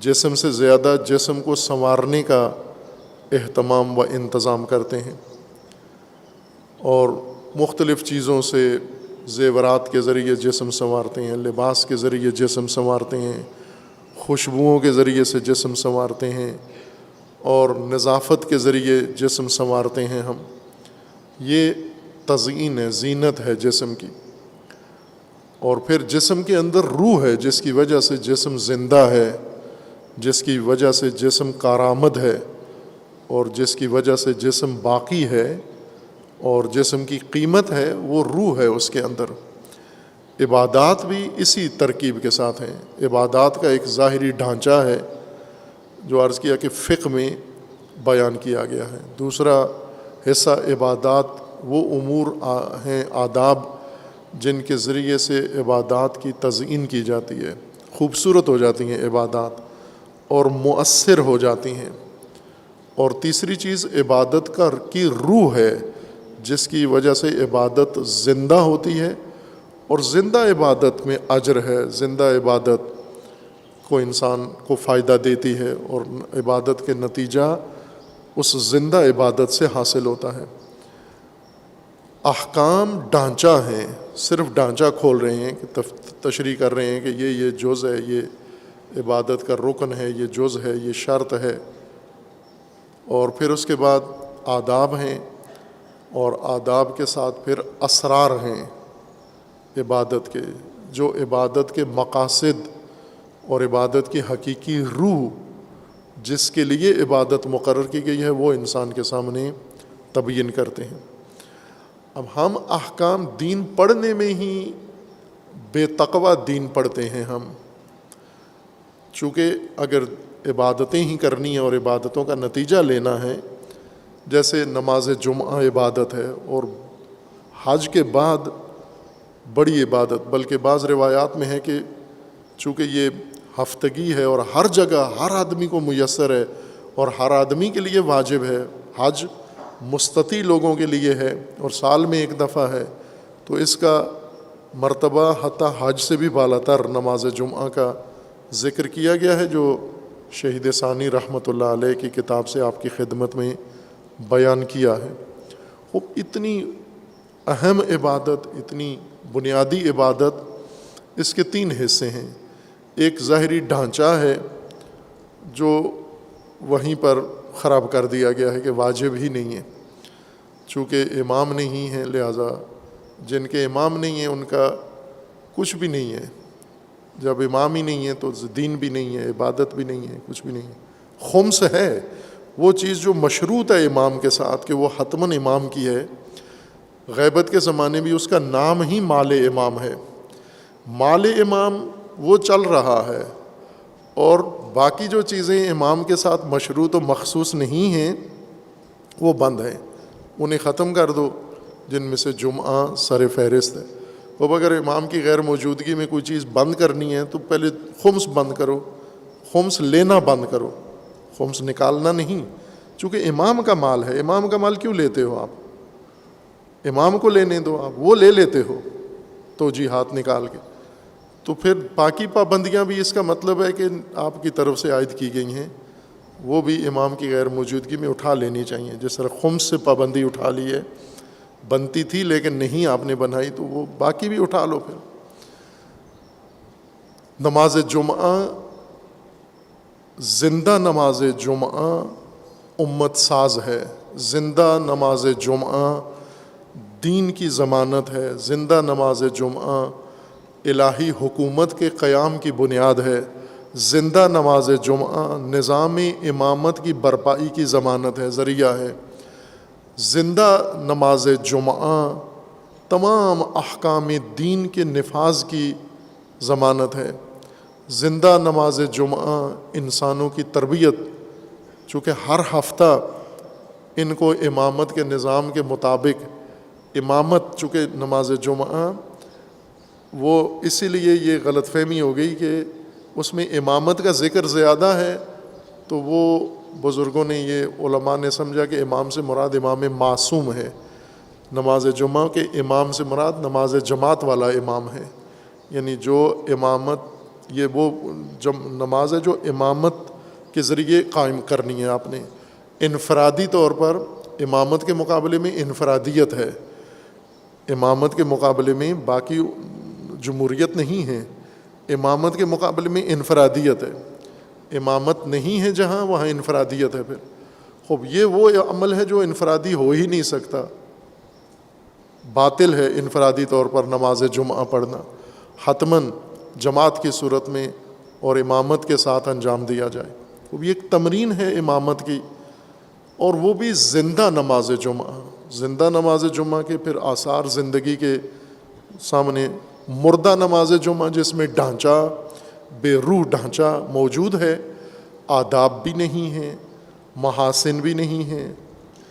جسم سے زیادہ جسم کو سنوارنے کا اہتمام و انتظام کرتے ہیں، اور مختلف چیزوں سے، زیورات کے ذریعے جسم سنوارتے ہیں، لباس کے ذریعے جسم سنوارتے ہیں، خوشبوؤں کے ذریعے سے جسم سنوارتے ہیں، اور نظافت کے ذریعے جسم سنوارتے ہیں ہم۔ یہ تزئین ہے، زینت ہے جسم کی۔ اور پھر جسم کے اندر روح ہے، جس کی وجہ سے جسم زندہ ہے، جس کی وجہ سے جسم کارآمد ہے، اور جس کی وجہ سے جسم باقی ہے، اور جسم کی قیمت ہے، وہ روح ہے اس کے اندر۔ عبادات بھی اسی ترکیب کے ساتھ ہیں۔ عبادات کا ایک ظاہری ڈھانچہ ہے جو عرض کیا کہ فقہ میں بیان کیا گیا ہے۔ دوسرا حصہ عبادات وہ امور ہیں، آداب، جن کے ذریعے سے عبادات کی تزئین کی جاتی ہے، خوبصورت ہو جاتی ہیں عبادات اور مؤثر ہو جاتی ہیں۔ اور تیسری چیز عبادت کی روح ہے، جس کی وجہ سے عبادت زندہ ہوتی ہے، اور زندہ عبادت میں اجر ہے، زندہ عبادت کو انسان کو فائدہ دیتی ہے، اور عبادت کے نتیجہ اس زندہ عبادت سے حاصل ہوتا ہے۔ احکام ڈھانچہ ہیں، صرف ڈھانچہ کھول رہے ہیں کہ تشریح کر رہے ہیں کہ یہ جز ہے، یہ عبادت کا رکن ہے، یہ جز ہے، یہ شرط ہے۔ اور پھر اس کے بعد آداب ہیں، اور آداب کے ساتھ پھر اسرار ہیں عبادت کے، جو عبادت کے مقاصد اور عبادت کی حقیقی روح جس کے لیے عبادت مقرر کی گئی ہے، وہ انسان کے سامنے تبیین کرتے ہیں۔ اب ہم احکام دین پڑھنے میں ہی بے تقوی دین پڑھتے ہیں ہم، چونکہ اگر عبادتیں ہی کرنی ہیں اور عبادتوں کا نتیجہ لینا ہے، جیسے نماز جمعہ عبادت ہے، اور حج کے بعد بڑی عبادت، بلکہ بعض روایات میں ہے کہ چونکہ یہ ہفتگی ہے اور ہر جگہ ہر آدمی کو میسر ہے اور ہر آدمی کے لیے واجب ہے، حج مستطیع لوگوں کے لیے ہے اور سال میں ایک دفعہ ہے، تو اس کا مرتبہ حتیٰ حج سے بھی بالاتر نماز جمعہ کا ذکر کیا گیا ہے، جو شہید ثانی رحمۃ اللہ علیہ کی کتاب سے آپ کی خدمت میں بیان کیا ہے۔ وہ اتنی اہم عبادت، اتنی بنیادی عبادت، اس کے 3 حصے ہیں۔ ایک ظاہری ڈھانچہ ہے جو وہیں پر خراب کر دیا گیا ہے کہ واجب ہی نہیں ہے، چونکہ امام نہیں ہے، لہٰذا جن کے امام نہیں ہیں ان کا کچھ بھی نہیں ہے، جب امام ہی نہیں ہے تو دین بھی نہیں ہے، عبادت بھی نہیں ہے، کچھ بھی نہیں ہے۔ خمس ہے وہ چیز جو مشروط ہے امام کے ساتھ کہ وہ حتماً امام کی ہے۔ غیبت کے زمانے بھی اس کا نام ہی مال امام ہے۔ مال امام وہ چل رہا ہے، اور باقی جو چیزیں امام کے ساتھ مشروط و مخصوص نہیں ہیں وہ بند ہیں، انہیں ختم کر دو، جن میں سے جمعہ سر فہرست ہے۔ اب اگر امام کی غیر موجودگی میں کوئی چیز بند کرنی ہے تو پہلے خمس بند کرو، خمس لینا بند کرو، خمس نکالنا نہیں، چونکہ امام کا مال ہے۔ امام کا مال کیوں لیتے ہو آپ؟ امام کو لینے دو، آپ وہ لے لیتے ہو توجیہات نکال کے۔ تو پھر باقی پابندیاں بھی اس کا مطلب ہے کہ آپ کی طرف سے عائد کی گئی ہیں، وہ بھی امام کی غیر موجودگی میں اٹھا لینی چاہیے۔ جس طرح خمس سے پابندی اٹھا لی ہے، بنتی تھی لیکن نہیں آپ نے بنائی، تو وہ باقی بھی اٹھا لو پھر۔ نماز جمعہ، زندہ نماز جمعہ امت ساز ہے، زندہ نماز جمعہ دین کی ضمانت ہے، زندہ نماز جمعہ الہی حکومت کے قیام کی بنیاد ہے، زندہ نماز جمعہ نظام امامت کی برپائی کی ضمانت ہے، ذریعہ ہے، زندہ نماز جمعہ تمام احکام دین کے نفاذ کی ضمانت ہے، زندہ نماز جمعہ انسانوں کی تربیت، چونکہ ہر ہفتہ ان کو امامت کے نظام کے مطابق امامت، چونکہ نماز جمعہ وہ اسی لیے یہ غلط فہمی ہو گئی کہ اس میں امامت کا ذکر زیادہ ہے، تو وہ بزرگوں نے، یہ علماء نے سمجھا کہ امام سے مراد امام معصوم ہے۔ نماز جمعہ کے امام سے مراد نماز جماعت والا امام ہے، یعنی جو امامت، یہ وہ نماز ہے جو امامت کے ذریعے قائم کرنی ہے آپ نے۔ انفرادی طور پر امامت کے مقابلے میں انفرادیت ہے، امامت کے مقابلے میں باقی جمہوریت نہیں ہے، امامت کے مقابلے میں انفرادیت ہے۔ امامت نہیں ہے جہاں، وہاں انفرادیت ہے۔ پھر خوب یہ وہ عمل ہے جو انفرادی ہو ہی نہیں سکتا، باطل ہے انفرادی طور پر نماز جمعہ پڑھنا، حتماً جماعت کی صورت میں اور امامت کے ساتھ انجام دیا جائے۔ وہ ایک تمرین ہے امامت کی، اور وہ بھی زندہ نماز جمعہ۔ زندہ نماز جمعہ کے پھر آثار زندگی کے سامنے، مردہ نماز جمعہ جس میں ڈھانچہ، بے روح ڈھانچہ موجود ہے، آداب بھی نہیں ہیں، محاسن بھی نہیں ہیں،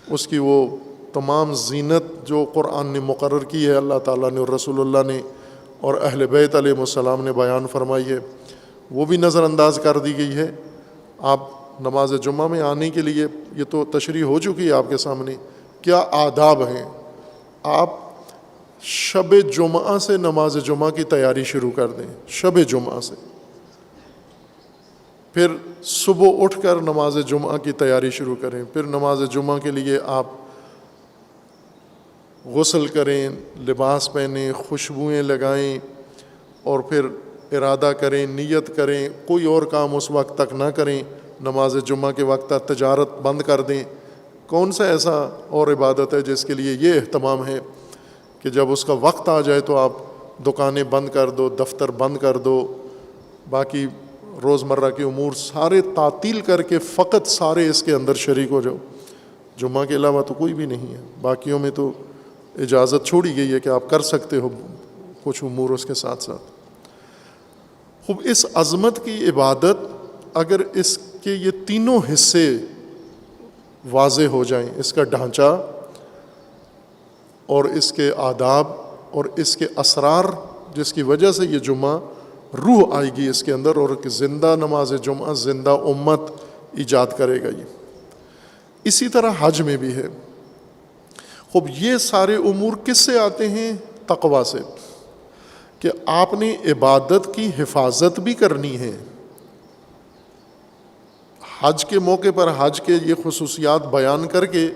اس کی وہ تمام زینت جو قرآن نے مقرر کی ہے، اللہ تعالیٰ نے اور رسول اللہ نے اور اہل بیت علیہ السلام نے بیان فرمائی ہے، وہ بھی نظر انداز کر دی گئی ہے۔ آپ نماز جمعہ میں آنے کے لیے، یہ تو تشریح ہو چکی ہے آپ کے سامنے، کیا آداب ہیں۔ آپ شب جمعہ سے نماز جمعہ کی تیاری شروع کر دیں، شب جمعہ سے، پھر صبح اٹھ کر نماز جمعہ کی تیاری شروع کریں، پھر نماز جمعہ کے لیے آپ غسل کریں، لباس پہنیں، خوشبوئیں لگائیں، اور پھر ارادہ کریں، نیت کریں، کوئی اور کام اس وقت تک نہ کریں، نماز جمعہ کے وقت تک تجارت بند کر دیں۔ کون سا ایسا اور عبادت ہے جس کے لیے یہ اہتمام ہے کہ جب اس کا وقت آ جائے تو آپ دکانیں بند کر دو، دفتر بند کر دو، باقی روزمرہ کے امور سارے تعطیل کر کے فقط سارے اس کے اندر شریک ہو جاؤ۔ جمعہ کے علاوہ تو کوئی بھی نہیں ہے، باقیوں میں تو اجازت چھوڑی گئی ہے کہ آپ کر سکتے ہو کچھ امور اس کے ساتھ ساتھ۔ خوب اس عظمت کی عبادت اگر اس کے یہ تینوں حصے واضح ہو جائیں، اس کا ڈھانچہ اور اس کے آداب اور اس کے اسرار، جس کی وجہ سے یہ جمعہ روح آئے گی اس کے اندر، اور ایک زندہ نماز جمعہ زندہ امت ایجاد کرے گا یہ۔ اسی طرح حج میں بھی ہے۔ خوب یہ سارے امور کس سے آتے ہیں؟ تقویٰ سے، کہ آپ نے عبادت کی حفاظت بھی کرنی ہے۔ حج کے موقع پر حج کے یہ خصوصیات بیان کر کے،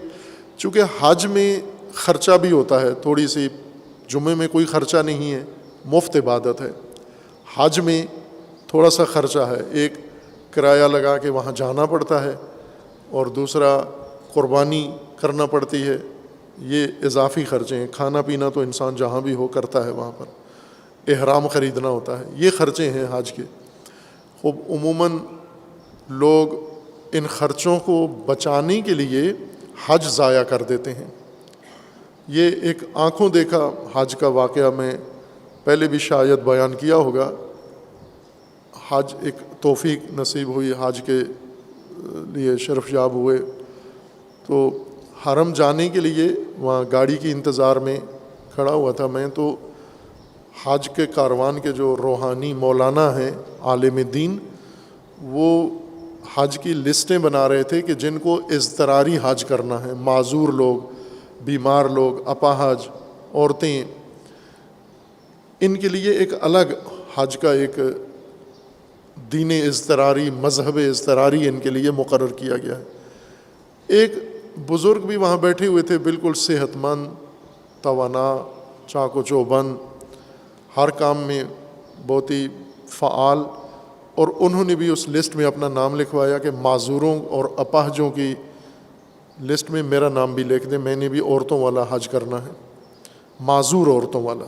چونکہ حج میں خرچہ بھی ہوتا ہے تھوڑی سی، جمعے میں کوئی خرچہ نہیں ہے، مفت عبادت ہے۔ حج میں تھوڑا سا خرچہ ہے، ایک کرایہ لگا کے وہاں جانا پڑتا ہے، اور دوسرا قربانی کرنا پڑتی ہے، یہ اضافی خرچے ہیں۔ کھانا پینا تو انسان جہاں بھی ہو کرتا ہے وہاں پر۔ احرام خریدنا ہوتا ہے، یہ خرچے ہیں حج کے. خوب عموماً لوگ ان خرچوں کو بچانے کے لیے حج ضائع کر دیتے ہیں. یہ ایک آنکھوں دیکھا حج کا واقعہ میں پہلے بھی شاید بیان کیا ہوگا. حج ایک توفیق نصیب ہوئی، حج کے لیے شرف یاب ہوئے، تو حرم جانے کے لیے وہاں گاڑی کی انتظار میں کھڑا ہوا تھا میں. تو حج کے کاروان کے جو روحانی مولانا ہیں عالم دین، وہ حج کی لسٹیں بنا رہے تھے کہ جن کو اضطراری حج کرنا ہے، معذور لوگ، بیمار لوگ، اپاہج، عورتیں، ان کے لیے ایک الگ حج کا ایک دین اضطراری، مذہب اضطراری ان کے لیے مقرر کیا گیا ہے. ایک بزرگ بھی وہاں بیٹھے ہوئے تھے، بالکل صحت مند، توانا، چاق و چوبند، ہر کام میں بہت ہی فعال، اور انہوں نے بھی اس لسٹ میں اپنا نام لکھوایا کہ معذوروں اور اپاہجوں کی لسٹ میں میرا نام بھی لکھ دیں، میں نے بھی عورتوں والا حج کرنا ہے، معذور عورتوں والا.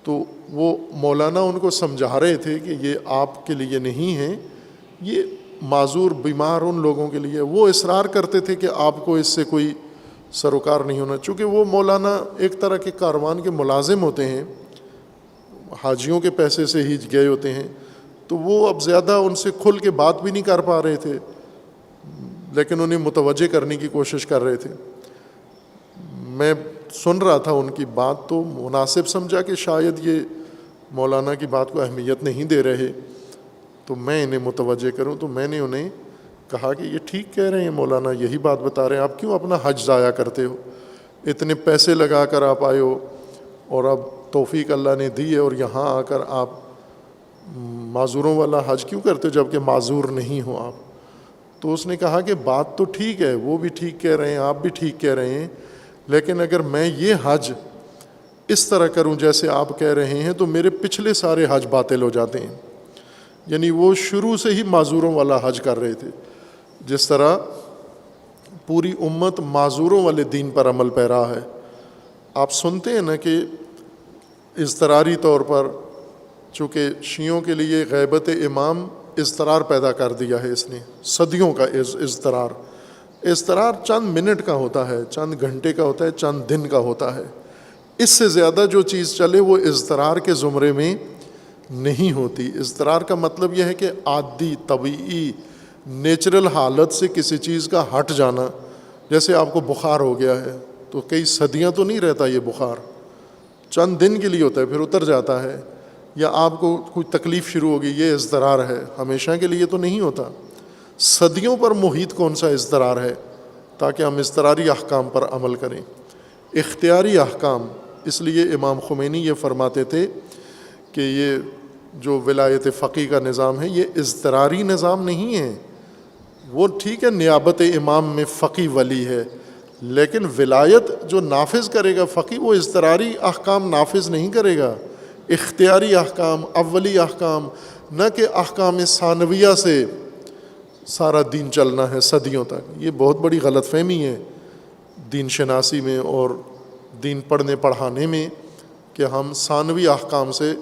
تو وہ مولانا ان کو سمجھا رہے تھے کہ یہ آپ کے لیے نہیں ہے، یہ معذور بیمار ان لوگوں کے لیے. وہ اصرار کرتے تھے کہ آپ کو اس سے کوئی سروکار نہیں ہونا، چونکہ وہ مولانا ایک طرح کے کاروان کے ملازم ہوتے ہیں، حاجیوں کے پیسے سے ہی گئے ہوتے ہیں، تو وہ اب زیادہ ان سے کھل کے بات بھی نہیں کر پا رہے تھے، لیکن انہیں متوجہ کرنے کی کوشش کر رہے تھے. میں سن رہا تھا ان کی بات، تو مناسب سمجھا کہ شاید یہ مولانا کی بات کو اہمیت نہیں دے رہے، تو میں انہیں متوجہ کروں. تو میں نے انہیں کہا کہ یہ ٹھیک کہہ رہے ہیں مولانا، یہی بات بتا رہے ہیں، آپ کیوں اپنا حج ضائع کرتے ہو؟ اتنے پیسے لگا کر آپ آئے ہو، اور اب توفیق اللہ نے دی ہے، اور یہاں آ کر آپ معذوروں والا حج کیوں کرتے ہو جب کہ معذور نہیں ہو آپ؟ تو اس نے کہا کہ بات تو ٹھیک ہے، وہ بھی ٹھیک کہہ رہے ہیں، آپ بھی ٹھیک کہہ رہے ہیں، لیکن اگر میں یہ حج اس طرح کروں جیسے آپ کہہ رہے ہیں تو میرے پچھلے سارے حج باطل ہو جاتے ہیں. یعنی وہ شروع سے ہی معذوروں والا حج کر رہے تھے. جس طرح پوری امت معذوروں والے دین پر عمل پیرا ہے. آپ سنتے ہیں نا کہ اضطراری طور پر، چونکہ شیعوں کے لیے غیبت امام اضطرار پیدا کر دیا ہے اس نے، صدیوں کا اضطرار چند منٹ کا ہوتا ہے، چند گھنٹے کا ہوتا ہے، چند دن کا ہوتا ہے. اس سے زیادہ جو چیز چلے وہ اضطرار کے زمرے میں نہیں ہوتی. اضطرار کا مطلب یہ ہے کہ عادی، طبیعی، نیچرل حالت سے کسی چیز کا ہٹ جانا. جیسے آپ کو بخار ہو گیا ہے تو کئی صدیاں تو نہیں رہتا یہ بخار، چند دن کے لیے ہوتا ہے، پھر اتر جاتا ہے. یا آپ کو کوئی تکلیف شروع ہوگی، یہ اضطرار ہے، ہمیشہ کے لیے تو نہیں ہوتا. صدیوں پر محیط کون سا اضطرار ہے تاکہ ہم اضطراری احکام پر عمل کریں. اختیاری احکام، اس لیے امام خمینی یہ فرماتے تھے کہ یہ جو ولایت فقیہ کا نظام ہے یہ اضطراری نظام نہیں ہے. وہ ٹھیک ہے نیابت امام میں فقیہ ولی ہے، لیکن ولایت جو نافذ کرے گا فقیہ، وہ اضطراری احکام نافذ نہیں کرے گا. اختیاری احکام، اولی احکام، نہ کہ احکام ثانویہ سے سارا دین چلنا ہے صدیوں تک. یہ بہت بڑی غلط فہمی ہے دین شناسی میں اور دین پڑھنے پڑھانے میں کہ ہم ثانوی احکام سے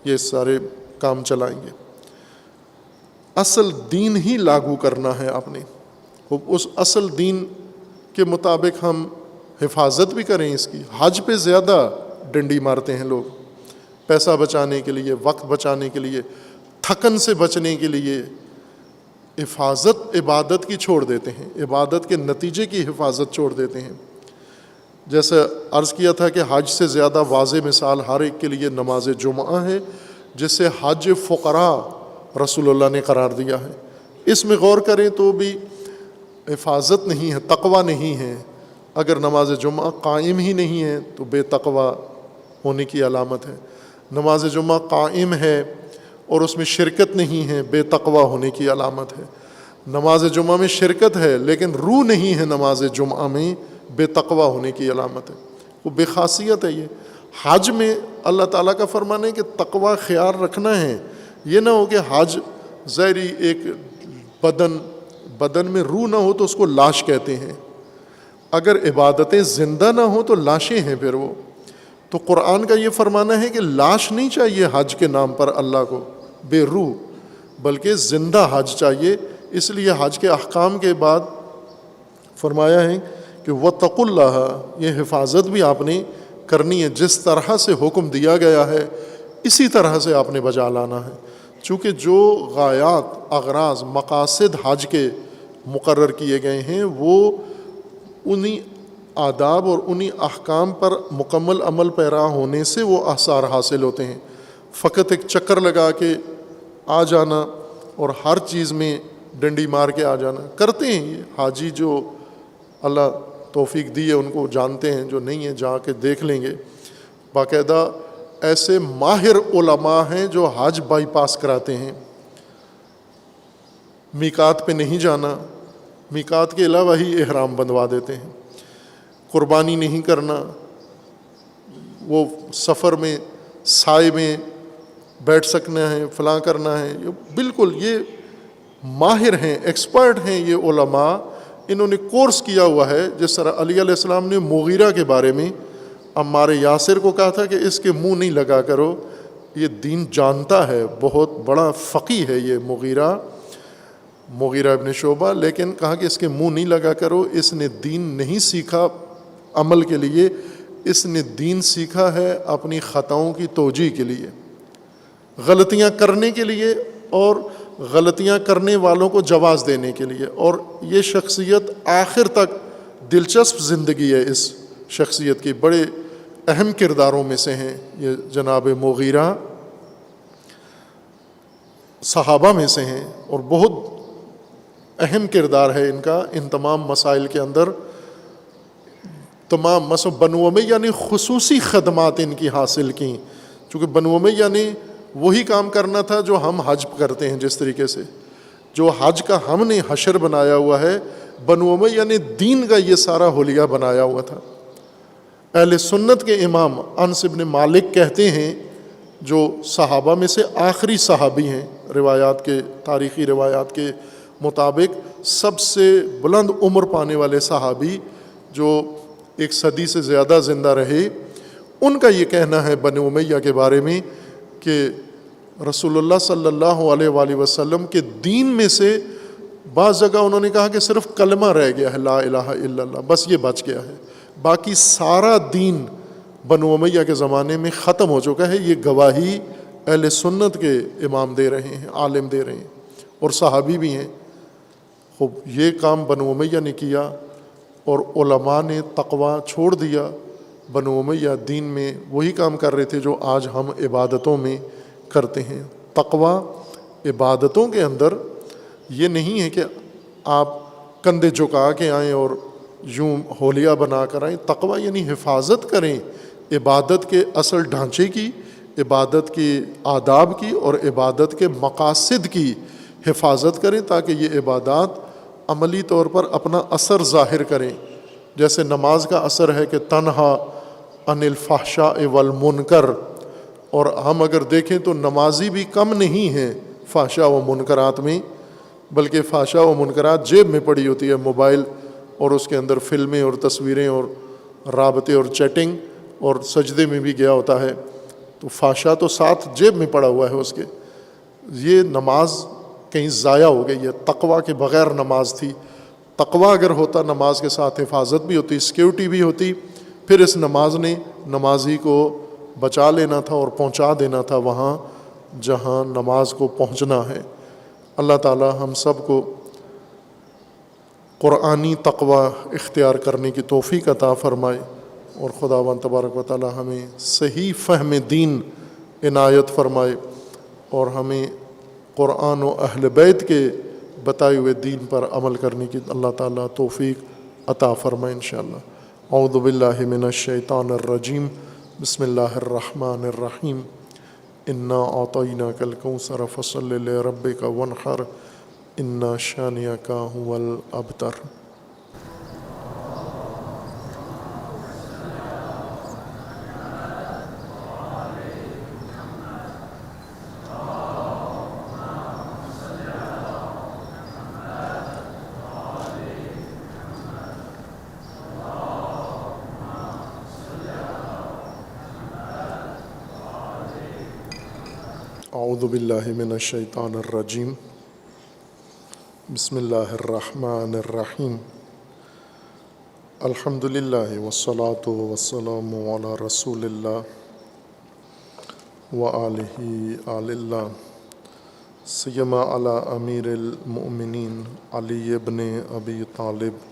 یہ سارے کام چلائیں گے. اصل دین ہی لاگو کرنا ہے آپ نے. اس اصل دین کے مطابق ہم حفاظت بھی کریں اس کی. حج پہ زیادہ ڈنڈی مارتے ہیں لوگ، پیسہ بچانے کے لیے، وقت بچانے کے لیے، تھکن سے بچنے کے لیے. حفاظت عبادت کی چھوڑ دیتے ہیں، عبادت کے نتیجے کی حفاظت چھوڑ دیتے ہیں. جیسے عرض کیا تھا کہ حج سے زیادہ واضح مثال ہر ایک کے لیے نماز جمعہ ہے، جس سے حج فقراء رسول اللہ نے قرار دیا ہے. اس میں غور کریں تو بھی حفاظت نہیں ہے، تقوی نہیں ہے. اگر نماز جمعہ قائم ہی نہیں ہے تو بے تقوی ہونے کی علامت ہے. نماز جمعہ قائم ہے اور اس میں شرکت نہیں ہے، بے تقوی ہونے کی علامت ہے. نماز جمعہ میں شرکت ہے لیکن روح نہیں ہے نماز جمعہ میں، بے تقوی ہونے کی علامت ہے. وہ بے خاصیت ہے. یہ حج میں اللہ تعالیٰ کا فرمان ہے کہ تقوی خیال رکھنا ہے. یہ نہ ہو کہ حج ظاہری ایک بدن میں روح نہ ہو تو اس کو لاش کہتے ہیں. اگر عبادتیں زندہ نہ ہوں تو لاشیں ہیں پھر وہ. تو تو قرآن کا یہ فرمانا ہے کہ لاش نہیں چاہیے حج کے نام پر اللہ کو، بے روح، بلکہ زندہ حج چاہیے۔ اس لیے حج کے احکام کے بعد فرمایا ہے کہ وَاتَّقُوا اللَّهَ، یہ حفاظت بھی آپ نے کرنی ہے، جس طرح سے حکم دیا گیا ہے اسی طرح سے آپ نے بجا لانا ہے۔ چونکہ جو غایات، اغراض، مقاصد حج کے مقرر کیے گئے ہیں وہ انہی آداب اور انہی احکام پر مکمل عمل پیرا ہونے سے وہ آثار حاصل ہوتے ہیں۔ فقط ایک چکر لگا کے آ جانا اور ہر چیز میں ڈنڈی مار کے آ جانا کرتے ہیں یہ حاجی، جو اللہ توفیق دی ہے ان کو جانتے ہیں، جو نہیں ہے جا کے دیکھ لیں گے۔ باقاعدہ ایسے ماہر علماء ہیں جو حج بائی پاس کراتے ہیں، میقات پہ نہیں جانا، میقات کے علاوہ ہی احرام بندوا دیتے ہیں، قربانی نہیں کرنا، وہ سفر میں سائے میں بیٹھ سکنا ہے، فلاں کرنا ہے، بالکل یہ ماہر ہیں، ایکسپرٹ ہیں یہ علماء، انہوں نے کورس کیا ہوا ہے۔ جس طرح علی علیہ السلام نے مغیرہ کے بارے میں عمار یاسر کو کہا تھا کہ اس کے منہ نہیں لگا کرو، یہ دین جانتا ہے، بہت بڑا فقیہ ہے یہ مغیرہ ابن شعبہ، لیکن کہا کہ اس کے منہ نہیں لگا کرو، اس نے دین نہیں سیکھا عمل کے لیے، اس نے دین سیکھا ہے اپنی خطاؤں کی توجیہ کے لیے، غلطیاں کرنے کے لیے اور غلطیاں کرنے والوں کو جواز دینے کے لیے۔ اور یہ شخصیت آخر تک دلچسپ زندگی ہے، اس شخصیت کی بڑے اہم کرداروں میں سے ہیں یہ جناب مغیرہ، صحابہ میں سے ہیں اور بہت اہم کردار ہے ان کا ان تمام مسائل کے اندر۔ تمام بنو امیہ نے خصوصی خدمات ان کی حاصل کیں، چونکہ بنو امیہ نے وہی کام کرنا تھا جو ہم حج کرتے ہیں، جس طریقے سے جو حج کا ہم نے حشر بنایا ہوا ہے، بنو امیہ نے دین کا یہ سارا حلیہ بنایا ہوا تھا۔ اہل سنت کے امام انس بن مالک کہتے ہیں، جو صحابہ میں سے آخری صحابی ہیں، روایات کے تاریخی روایات کے مطابق سب سے بلند عمر پانے والے صحابی جو 1 صدی سے زیادہ زندہ رہے، ان کا یہ کہنا ہے بنو امیہ کے بارے میں کہ رسول اللہ صلی اللہ علیہ وآلہ وسلم کے دین میں سے بعض جگہ انہوں نے کہا کہ صرف کلمہ رہ گیا ہے، لا الہ الا اللہ، بس یہ بچ گیا ہے، باقی سارا دین بنو امیہ کے زمانے میں ختم ہو چکا ہے۔ یہ گواہی اہل سنت کے امام دے رہے ہیں، عالم دے رہے ہیں اور صحابی بھی ہیں۔ خوب یہ کام بنو امیہ نے کیا اور علماء نے تقوی چھوڑ دیا۔ بنو امیہ دین میں وہی کام کر رہے تھے جو آج ہم عبادتوں میں کرتے ہیں۔ تقوی عبادتوں کے اندر یہ نہیں ہے کہ آپ کندھے جھکا کے آئیں اور یوں ہولیہ بنا کر آئیں۔ تقوی یعنی حفاظت کریں عبادت کے اصل ڈھانچے کی، عبادت کے آداب کی اور عبادت کے مقاصد کی حفاظت کریں، تاکہ یہ عبادات عملی طور پر اپنا اثر ظاہر کریں۔ جیسے نماز کا اثر ہے کہ تنہا عن الفحشاء والمنکر، اور ہم اگر دیکھیں تو نمازی بھی کم نہیں ہیں فحشاء و منکرات میں، بلکہ فحشاء و منکرات جیب میں پڑی ہوتی ہے، موبائل اور اس کے اندر فلمیں اور تصویریں اور رابطے اور چیٹنگ، اور سجدے میں بھی گیا ہوتا ہے، تو فحشاء تو ساتھ جیب میں پڑا ہوا ہے اس کے۔ یہ نماز کہیں ضائع ہو گئی ہے، تقوی کے بغیر نماز تھی۔ تقوی اگر ہوتا نماز کے ساتھ حفاظت بھی ہوتی، سیکیورٹی بھی ہوتی، پھر اس نماز نے نمازی کو بچا لینا تھا اور پہنچا دینا تھا وہاں جہاں نماز کو پہنچنا ہے۔ اللہ تعالی ہم سب کو قرآنی تقوی اختیار کرنے کی توفیق عطا فرمائے، اور خداوند تبارک و تعالی ہمیں صحیح فہم دین عنایت فرمائے، اور ہمیں قرآن و اہل بیت کے بتائے ہوئے دین پر عمل کرنے کی اللہ تعالیٰ توفیق عطا فرمائے انشاءاللہ۔ اعوذ باللہ من الشیطان الرجیم، بسم اللہ الرحمن الرحیم، انا اعطیناک الکوثر فصل لربک وانحر ان شانئک هو الابتر۔ اعوذ باللہ من الشیطان الرجیم بسم اللہ الرحمن الرحیم الحمد للہ والصلاة والسلام علی رسول اللہ وآلہ آل اللہ سیما علی امیر المؤمنین علی ابن ابی طالب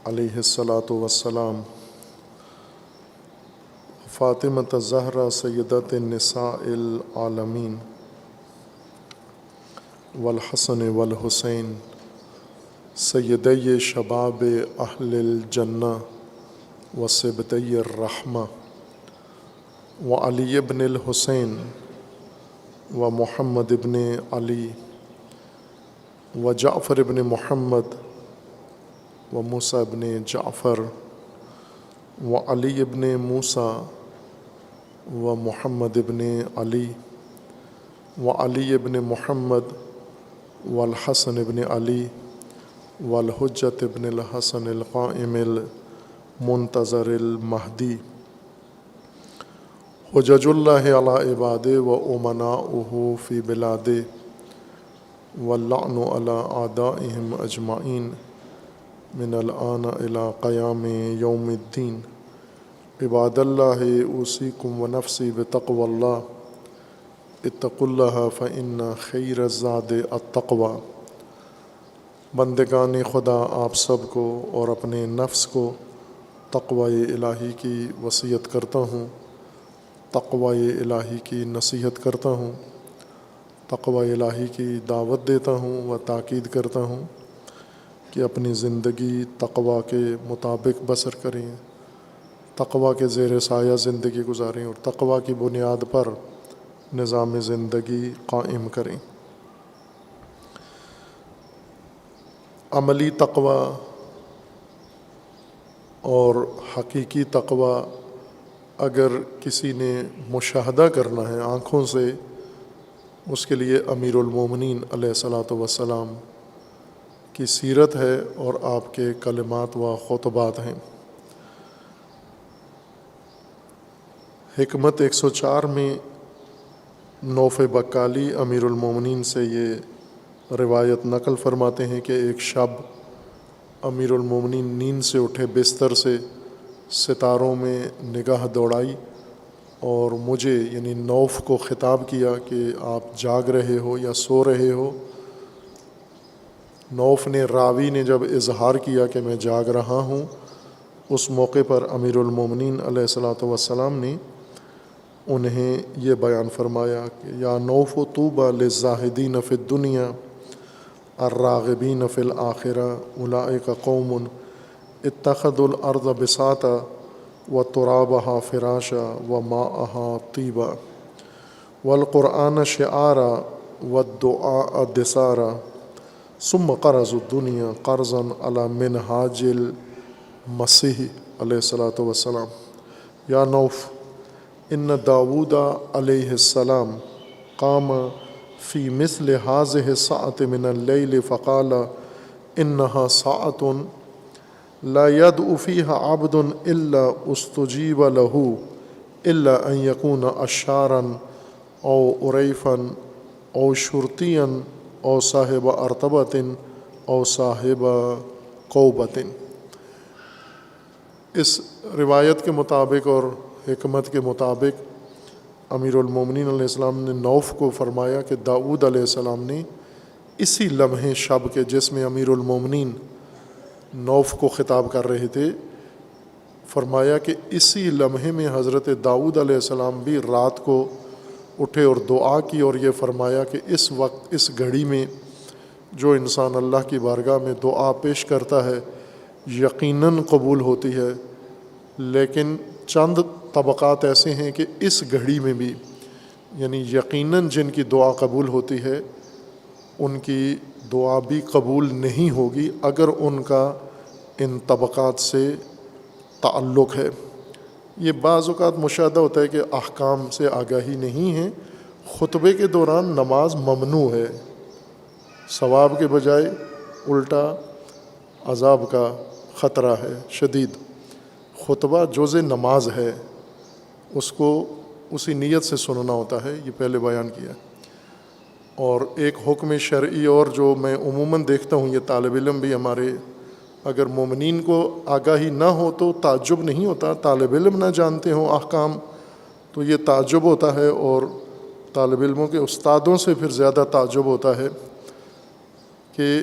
علیہ الصلاۃ والسلام فاطمۃ الزہرا سیدۃ النساء العالمین والحسن والحسین سیدی شباب اہل الجنہ وصبطی الرحمہ وعلی ابن الحسین ومحمد ابن علی وجعفر ابن محمد وموسیٰ ابن جعفر وعلی ابن موسیٰ ومحمد ابن علی وعلی ابن محمد والحسن ابن علی والحجۃ ابن الحسن القائم المنتظر المہدی حجج اللہ علی عباد و امناؤہ فی بلاد واللعن علی اعدائہم اجمعین من الآن الی قیام یوم الدین عباد اللہ اوصیکم ونفسی بتقوی اللہ اتقوا اللہ فإن خیر الزاد التقوی بندگان خدا آپ سب کو اور اپنے نفس کو تقوی الہی کی وصیت کرتا ہوں، تقوی الہی کی نصیحت کرتا ہوں، تقوی الہی کی دعوت دیتا ہوں و تاکید کرتا ہوں کہ اپنی زندگی تقوی کے مطابق بسر کریں، تقوی کے زیر سایہ زندگی گزاریں اور تقوی کی بنیاد پر نظام زندگی قائم کریں۔ عملی تقوی اور حقیقی تقوی اگر کسی نے مشاہدہ کرنا ہے آنکھوں سے، اس کے لیے امیر المومنین علیہ الصلاۃ والسلام کی سیرت ہے اور آپ کے کلمات و خطبات ہیں۔ حکمت 104 میں نوف بقالی امیر المومنین سے یہ روایت نقل فرماتے ہیں کہ ایک شب امیر المومنین نیند سے اٹھے، بستر سے ستاروں میں نگاہ دوڑائی اور مجھے یعنی نوف کو خطاب کیا کہ آپ جاگ رہے ہو یا سو رہے ہو۔ نوف نے، راوی نے جب اظہار کیا کہ میں جاگ رہا ہوں، اس موقع پر امیر المومنین علیہ الصلاۃ والسلام نے انہیں یہ بیان فرمایا کہ یا نوف طوبی للزاہدین فی الدنیا الراغبین فی الآخرہ اولئک قوم اتخذوا الارض بساطا وترابها فراشا وماءها طیبا والقرآن شعارا والدعاء دسارا ثم قرضوا الدنیا قرضا علی منہاج المسیح علیہ الصلاۃ والسلام یا نوف ان داود علیہ السلام قام فی مثل هذه الساعة من اللیل فقال انها ساعة لا يدعو فيها عبد الا استجیب له الا ان يكون اشارا او عریفا او شرطیا او صاحب ارتبت او صاحب قوبت۔ اس روایت کے مطابق اور حکمت کے مطابق امیر المومنین علیہ السلام نے نوف کو فرمایا کہ داؤد علیہ السلام نے اسی لمحے شب کے جس میں امیر المومنین نوف کو خطاب کر رہے تھے، فرمایا کہ اسی لمحے میں حضرت داؤد علیہ السلام بھی رات کو اٹھے اور دعا کی اور یہ فرمایا کہ اس وقت، اس گھڑی میں جو انسان اللہ کی بارگاہ میں دعا پیش کرتا ہے یقیناً قبول ہوتی ہے، لیکن چند طبقات ایسے ہیں کہ اس گھڑی میں بھی یعنی یقیناً جن کی دعا قبول ہوتی ہے ان کی دعا بھی قبول نہیں ہوگی اگر ان کا ان طبقات سے تعلق ہے۔ یہ بعض اوقات مشاہدہ ہوتا ہے کہ احکام سے آگاہی نہیں ہے، خطبے کے دوران نماز ممنوع ہے، ثواب کے بجائے الٹا عذاب کا خطرہ ہے شدید۔ خطبہ جزء نماز ہے، اس کو اسی نیت سے سننا ہوتا ہے، یہ پہلے بیان کیا۔ اور ایک حکم شرعی اور جو میں عموماً دیکھتا ہوں، یہ طالب علم بھی ہمارے، اگر مومنین کو آگاہی نہ ہو تو تعجب نہیں ہوتا، طالب علم نہ جانتے ہوں احکام تو یہ تعجب ہوتا ہے، اور طالب علموں کے استادوں سے پھر زیادہ تعجب ہوتا ہے کہ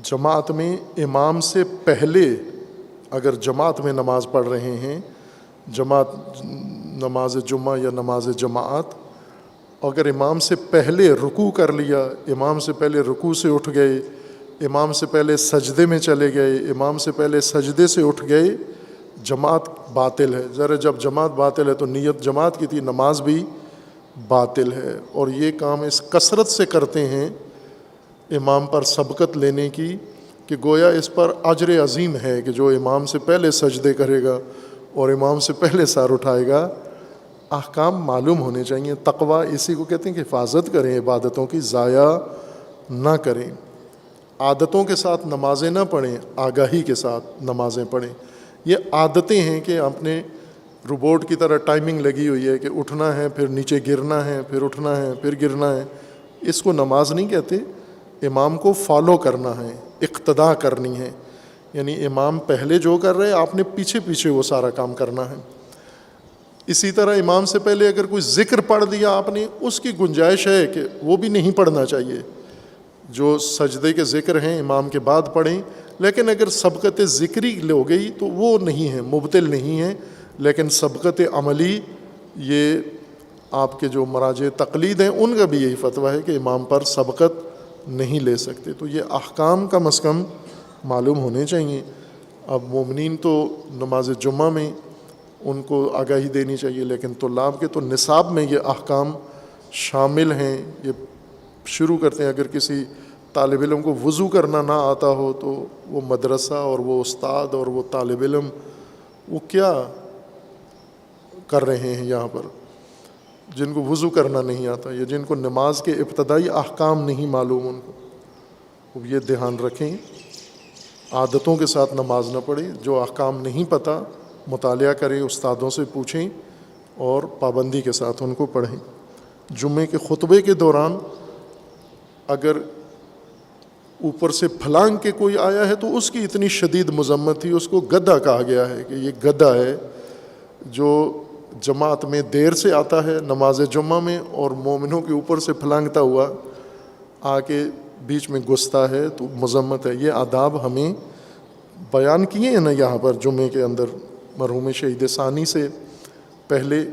جماعت میں امام سے پہلے اگر جماعت میں نماز پڑھ رہے ہیں، جماعت نماز جمعہ یا نماز جماعت، اگر امام سے پہلے رکوع کر لیا، امام سے پہلے رکوع سے اٹھ گئے، امام سے پہلے سجدے میں چلے گئے، امام سے پہلے سجدے سے اٹھ گئے، جماعت باطل ہے۔ ذرا جب جماعت باطل ہے تو نیت جماعت کی تھی، نماز بھی باطل ہے۔ اور یہ کام اس کثرت سے کرتے ہیں امام پر سبقت لینے کی کہ گویا اس پر اجر عظیم ہے کہ جو امام سے پہلے سجدے کرے گا اور امام سے پہلے سر اٹھائے گا۔ احکام معلوم ہونے چاہیے۔ تقویٰ اسی کو کہتے ہیں کہ حفاظت کریں، عبادتوں کی ضائع نہ کریں، عادتوں کے ساتھ نمازیں نہ پڑھیں، آگاہی کے ساتھ نمازیں پڑھیں۔ یہ عادتیں ہیں کہ اپنے روبوٹ کی طرح ٹائمنگ لگی ہوئی ہے کہ اٹھنا ہے پھر نیچے گرنا ہے، پھر اٹھنا ہے پھر گرنا ہے، اس کو نماز نہیں کہتے۔ امام کو فالو کرنا ہے، اقتداء کرنی ہے، یعنی امام پہلے جو کر رہے آپ نے پیچھے پیچھے وہ سارا کام کرنا ہے۔ اسی طرح امام سے پہلے اگر کوئی ذکر پڑھ دیا آپ نے، اس کی گنجائش ہے کہ وہ بھی نہیں پڑھنا چاہیے، جو سجدے کے ذکر ہیں امام کے بعد پڑھیں، لیکن اگر سبقت ذکری ہو گئی تو وہ نہیں ہے، مبطل نہیں ہے، لیکن سبقت عملی یہ آپ کے جو مراجع تقلید ہیں ان کا بھی یہی فتویٰ ہے کہ امام پر سبقت نہیں لے سکتے۔ تو یہ احکام کم از کم معلوم ہونے چاہیے۔ اب مومنین تو نماز جمعہ میں ان کو آگاہی دینی چاہیے، لیکن طلاب کے تو نصاب میں یہ احکام شامل ہیں۔ یہ شروع کرتے ہیں، اگر کسی طالب علم کو وضو کرنا نہ آتا ہو تو وہ مدرسہ اور وہ استاد اور وہ طالب علم وہ کیا کر رہے ہیں یہاں پر، جن کو وضو کرنا نہیں آتا یا جن کو نماز کے ابتدائی احکام نہیں معلوم، ان کو یہ دھیان رکھیں، عادتوں کے ساتھ نماز نہ پڑھیں۔ جو احکام نہیں پتہ مطالعہ کریں، استادوں سے پوچھیں اور پابندی کے ساتھ ان کو پڑھیں۔ جمعے کے خطبے کے دوران اگر اوپر سے پھلانگ کے کوئی آیا ہے تو اس کی اتنی شدید مذمت تھی، اس کو گدھا کہا گیا ہے کہ یہ گدھا ہے جو جماعت میں دیر سے آتا ہے نماز جمعہ میں اور مومنوں کے اوپر سے پھلانگتا ہوا آ کے بیچ میں گھستا ہے، تو مذمت ہے۔ یہ آداب ہمیں بیان کیے ہیں نا یہاں پر جمعے کے اندر، مرحوم شہید ثانی سے پہلے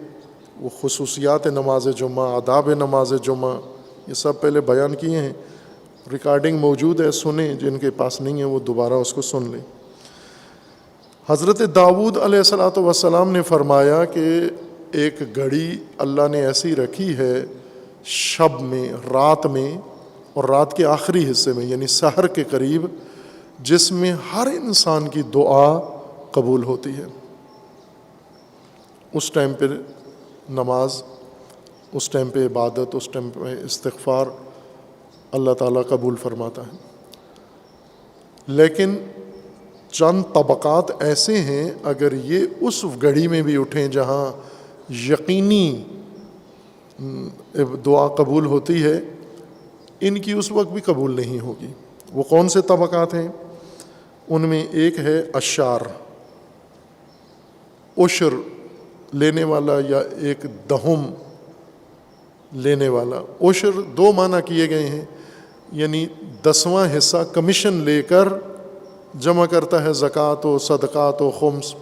وہ خصوصیات نماز جمعہ، آداب نماز جمعہ، یہ سب پہلے بیان کیے ہیں۔ ریکارڈنگ موجود ہے، سنیں، جن کے پاس نہیں ہے وہ دوبارہ اس کو سن لیں۔ حضرت داؤد علیہ الصلوۃ والسلام نے فرمایا کہ ایک گھڑی اللہ نے ایسی رکھی ہے شب میں، رات میں، اور رات کے آخری حصے میں یعنی سحر کے قریب، جس میں ہر انسان کی دعا قبول ہوتی ہے۔ اس ٹائم پہ نماز، اس ٹائم پہ عبادت، اس ٹائم پہ استغفار اللہ تعالیٰ قبول فرماتا ہے۔ لیکن چند طبقات ایسے ہیں، اگر یہ اس گھڑی میں بھی اٹھیں جہاں یقینی دعا قبول ہوتی ہے، ان کی اس وقت بھی قبول نہیں ہوگی۔ وہ کون سے طبقات ہیں؟ ان میں ایک ہے اشار، عشر لینے والا یا ایک دہم لینے والا۔ عشر دو معنی کیے گئے ہیں، یعنی 10واں حصہ کمیشن لے کر جمع کرتا ہے، زکوٰۃ و صدقات و خمس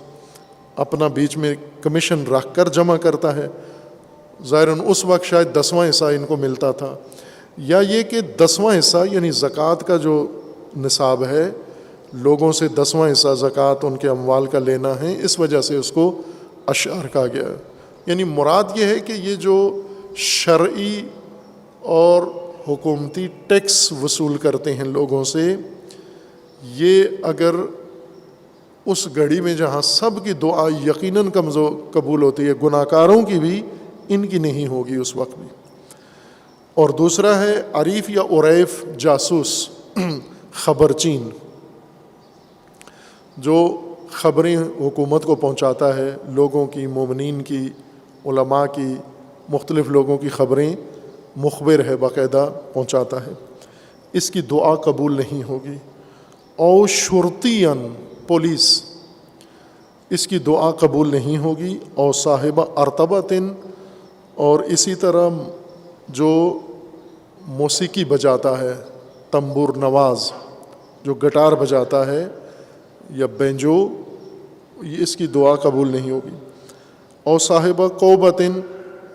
اپنا بیچ میں کمیشن رکھ کر جمع کرتا ہے۔ ظاہراً اس وقت شاید 10واں حصہ ان کو ملتا تھا، یا یہ کہ 10واں حصہ یعنی زکوٰۃ کا جو نصاب ہے، لوگوں سے 10واں حصہ زکوٰۃ ان کے اموال کا لینا ہے، اس وجہ سے اس کو اشعار کہا گیا ہے۔ یعنی مراد یہ ہے کہ یہ جو شرعی اور حکومتی ٹیکس وصول کرتے ہیں لوگوں سے، یہ اگر اس گھڑی میں جہاں سب کی دعا یقیناً قبول ہوتی ہے، گناہ کاروں کی بھی، ان کی نہیں ہوگی اس وقت بھی۔ اور دوسرا ہے عریف یا عریف، جاسوس، خبرچین، جو خبریں حکومت کو پہنچاتا ہے، لوگوں کی، مومنین کی، علماء کی، مختلف لوگوں کی خبریں مخبر ہے، باقاعدہ پہنچاتا ہے، اس کی دعا قبول نہیں ہوگی۔ او شرطیاً، پولیس، اس کی دعا قبول نہیں ہوگی۔ او صاحب ارتبتن، اور اسی طرح جو موسیقی بجاتا ہے، تنبور نواز جو گٹار بجاتا ہے یا بینجو، اس کی دعا قبول نہیں ہوگی۔ او صاحب قوبتن،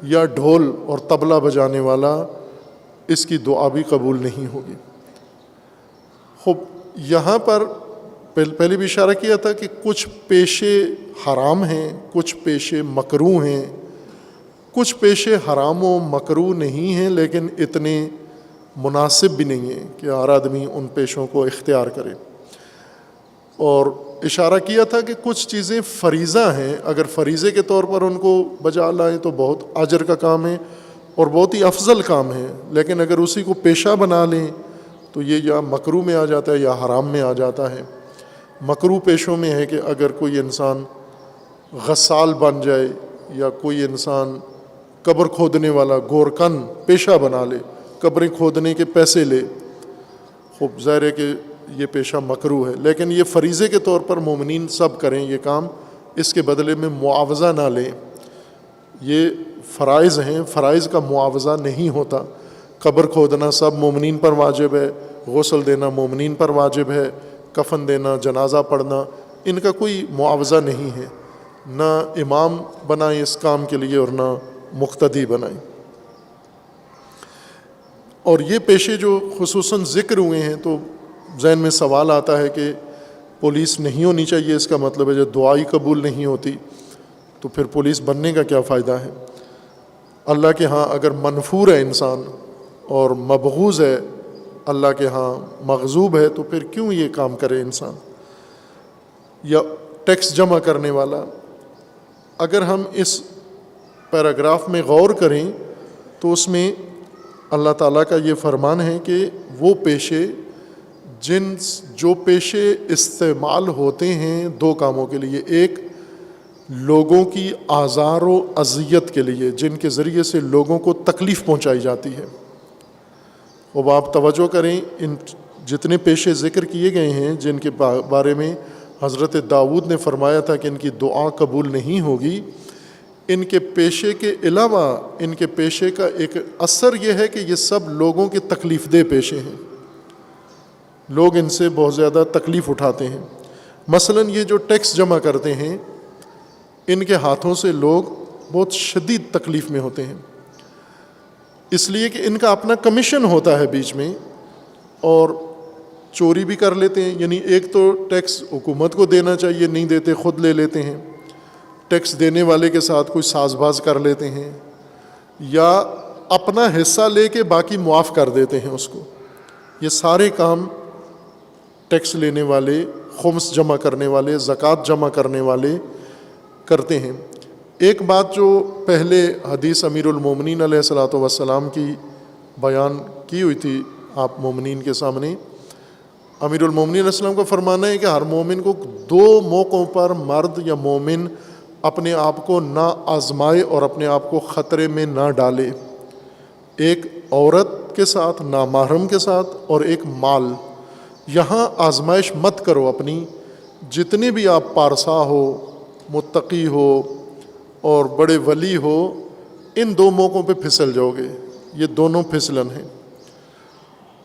یا ڈھول اور طبلہ بجانے والا، اس کی دعا بھی قبول نہیں ہوگی۔ خوب، یہاں پر پہلے بھی اشارہ کیا تھا کہ کچھ پیشے حرام ہیں، کچھ پیشے مکروہ ہیں، کچھ پیشے حرام و مکروہ نہیں ہیں لیکن اتنے مناسب بھی نہیں ہیں کہ ہر آدمی ان پیشوں کو اختیار کرے۔ اور اشارہ کیا تھا کہ کچھ چیزیں فریضہ ہیں، اگر فریضے کے طور پر ان کو بجا لائیں تو بہت اجر کا کام ہے اور بہت ہی افضل کام ہے، لیکن اگر اسی کو پیشہ بنا لیں تو یہ یا مکروہ میں آ جاتا ہے یا حرام میں آ جاتا ہے۔ مکروہ پیشوں میں ہے کہ اگر کوئی انسان غسال بن جائے یا کوئی انسان قبر کھودنے والا گورکن پیشہ بنا لے، قبریں کھودنے کے پیسے لے، خوب ظاہر ہے کہ یہ پیشہ مکروہ ہے، لیکن یہ فریضے کے طور پر مومنین سب کریں یہ کام، اس کے بدلے میں معاوضہ نہ لیں۔ یہ فرائض ہیں، فرائض کا معاوضہ نہیں ہوتا۔ قبر کھودنا سب مومنین پر واجب ہے، غسل دینا مومنین پر واجب ہے، کفن دینا، جنازہ پڑھنا، ان کا کوئی معاوضہ نہیں ہے۔ نہ امام بنائیں اس کام کے لیے اور نہ مقتدی بنائیں۔ اور یہ پیشے جو خصوصاً ذکر ہوئے ہیں تو ذہن میں سوال آتا ہے کہ پولیس نہیں ہونی چاہیے، اس کا مطلب ہے جب دعائی قبول نہیں ہوتی تو پھر پولیس بننے کا کیا فائدہ ہے؟ اللہ کے ہاں اگر منفور ہے انسان اور مبغوض ہے، اللہ کے ہاں مغضوب ہے، تو پھر کیوں یہ کام کرے انسان؟ یا ٹیکس جمع کرنے والا، اگر ہم اس پیراگراف میں غور کریں تو اس میں اللہ تعالیٰ کا یہ فرمان ہے کہ وہ پیشے جو پیشے استعمال ہوتے ہیں دو کاموں کے لیے، ایک لوگوں کی آزار و اذیت کے لیے، جن کے ذریعے سے لوگوں کو تکلیف پہنچائی جاتی ہے۔ اب آپ توجہ کریں، ان جتنے پیشے ذکر کیے گئے ہیں جن کے بارے میں حضرت داؤد نے فرمایا تھا کہ ان کی دعا قبول نہیں ہوگی، ان کے پیشے کے علاوہ ان کے پیشے کا ایک اثر یہ ہے کہ یہ سب لوگوں کے تکلیف دہ پیشے ہیں، لوگ ان سے بہت زیادہ تکلیف اٹھاتے ہیں۔ مثلا یہ جو ٹیکس جمع کرتے ہیں، ان کے ہاتھوں سے لوگ بہت شدید تکلیف میں ہوتے ہیں، اس لیے کہ ان کا اپنا کمیشن ہوتا ہے بیچ میں، اور چوری بھی کر لیتے ہیں۔ یعنی ایک تو ٹیکس حکومت کو دینا چاہیے، نہیں دیتے، خود لے لیتے ہیں، ٹیکس دینے والے کے ساتھ کوئی ساز باز کر لیتے ہیں، یا اپنا حصہ لے کے باقی معاف کر دیتے ہیں اس کو۔ یہ سارے کام ٹیکس لینے والے، خمس جمع کرنے والے، زکوٰۃ جمع کرنے والے کرتے ہیں۔ ایک بات جو پہلے حدیث امیر المومنین علیہ الصلوۃ والسلام کی بیان کی ہوئی تھی آپ مومنین کے سامنے، امیر المومنین علیہ السلام کا فرمانا ہے کہ ہر مومن کو دو موقعوں پر مرد یا مومن اپنے آپ کو نہ آزمائے اور اپنے آپ کو خطرے میں نہ ڈالے، ایک عورت کے ساتھ، نامحرم کے ساتھ، اور ایک مال۔ یہاں آزمائش مت کرو اپنی، جتنے بھی آپ پارسا ہو، متقی ہو اور بڑے ولی ہو، ان دو موقعوں پہ پھسل جاؤ گے، یہ دونوں پھسلن ہیں۔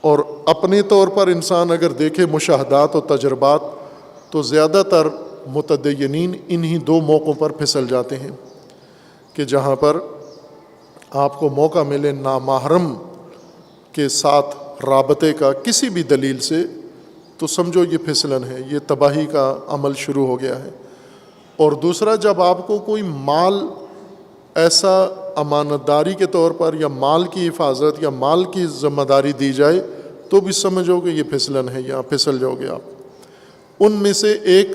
اور اپنے طور پر انسان اگر دیکھے مشاہدات و تجربات تو زیادہ تر متدینین انہی دو موقعوں پر پھسل جاتے ہیں کہ جہاں پر آپ کو موقع ملے نامحرم کے ساتھ رابطے کا کسی بھی دلیل سے، تو سمجھو یہ پھسلن ہے، یہ تباہی کا عمل شروع ہو گیا ہے۔ اور دوسرا، جب آپ کو کوئی مال ایسا امانت داری کے طور پر یا مال کی حفاظت یا مال کی ذمہ داری دی جائے تو بھی سمجھو کہ یہ پھسلن ہے، یہاں پھسل جاؤ گے آپ۔ ان میں سے ایک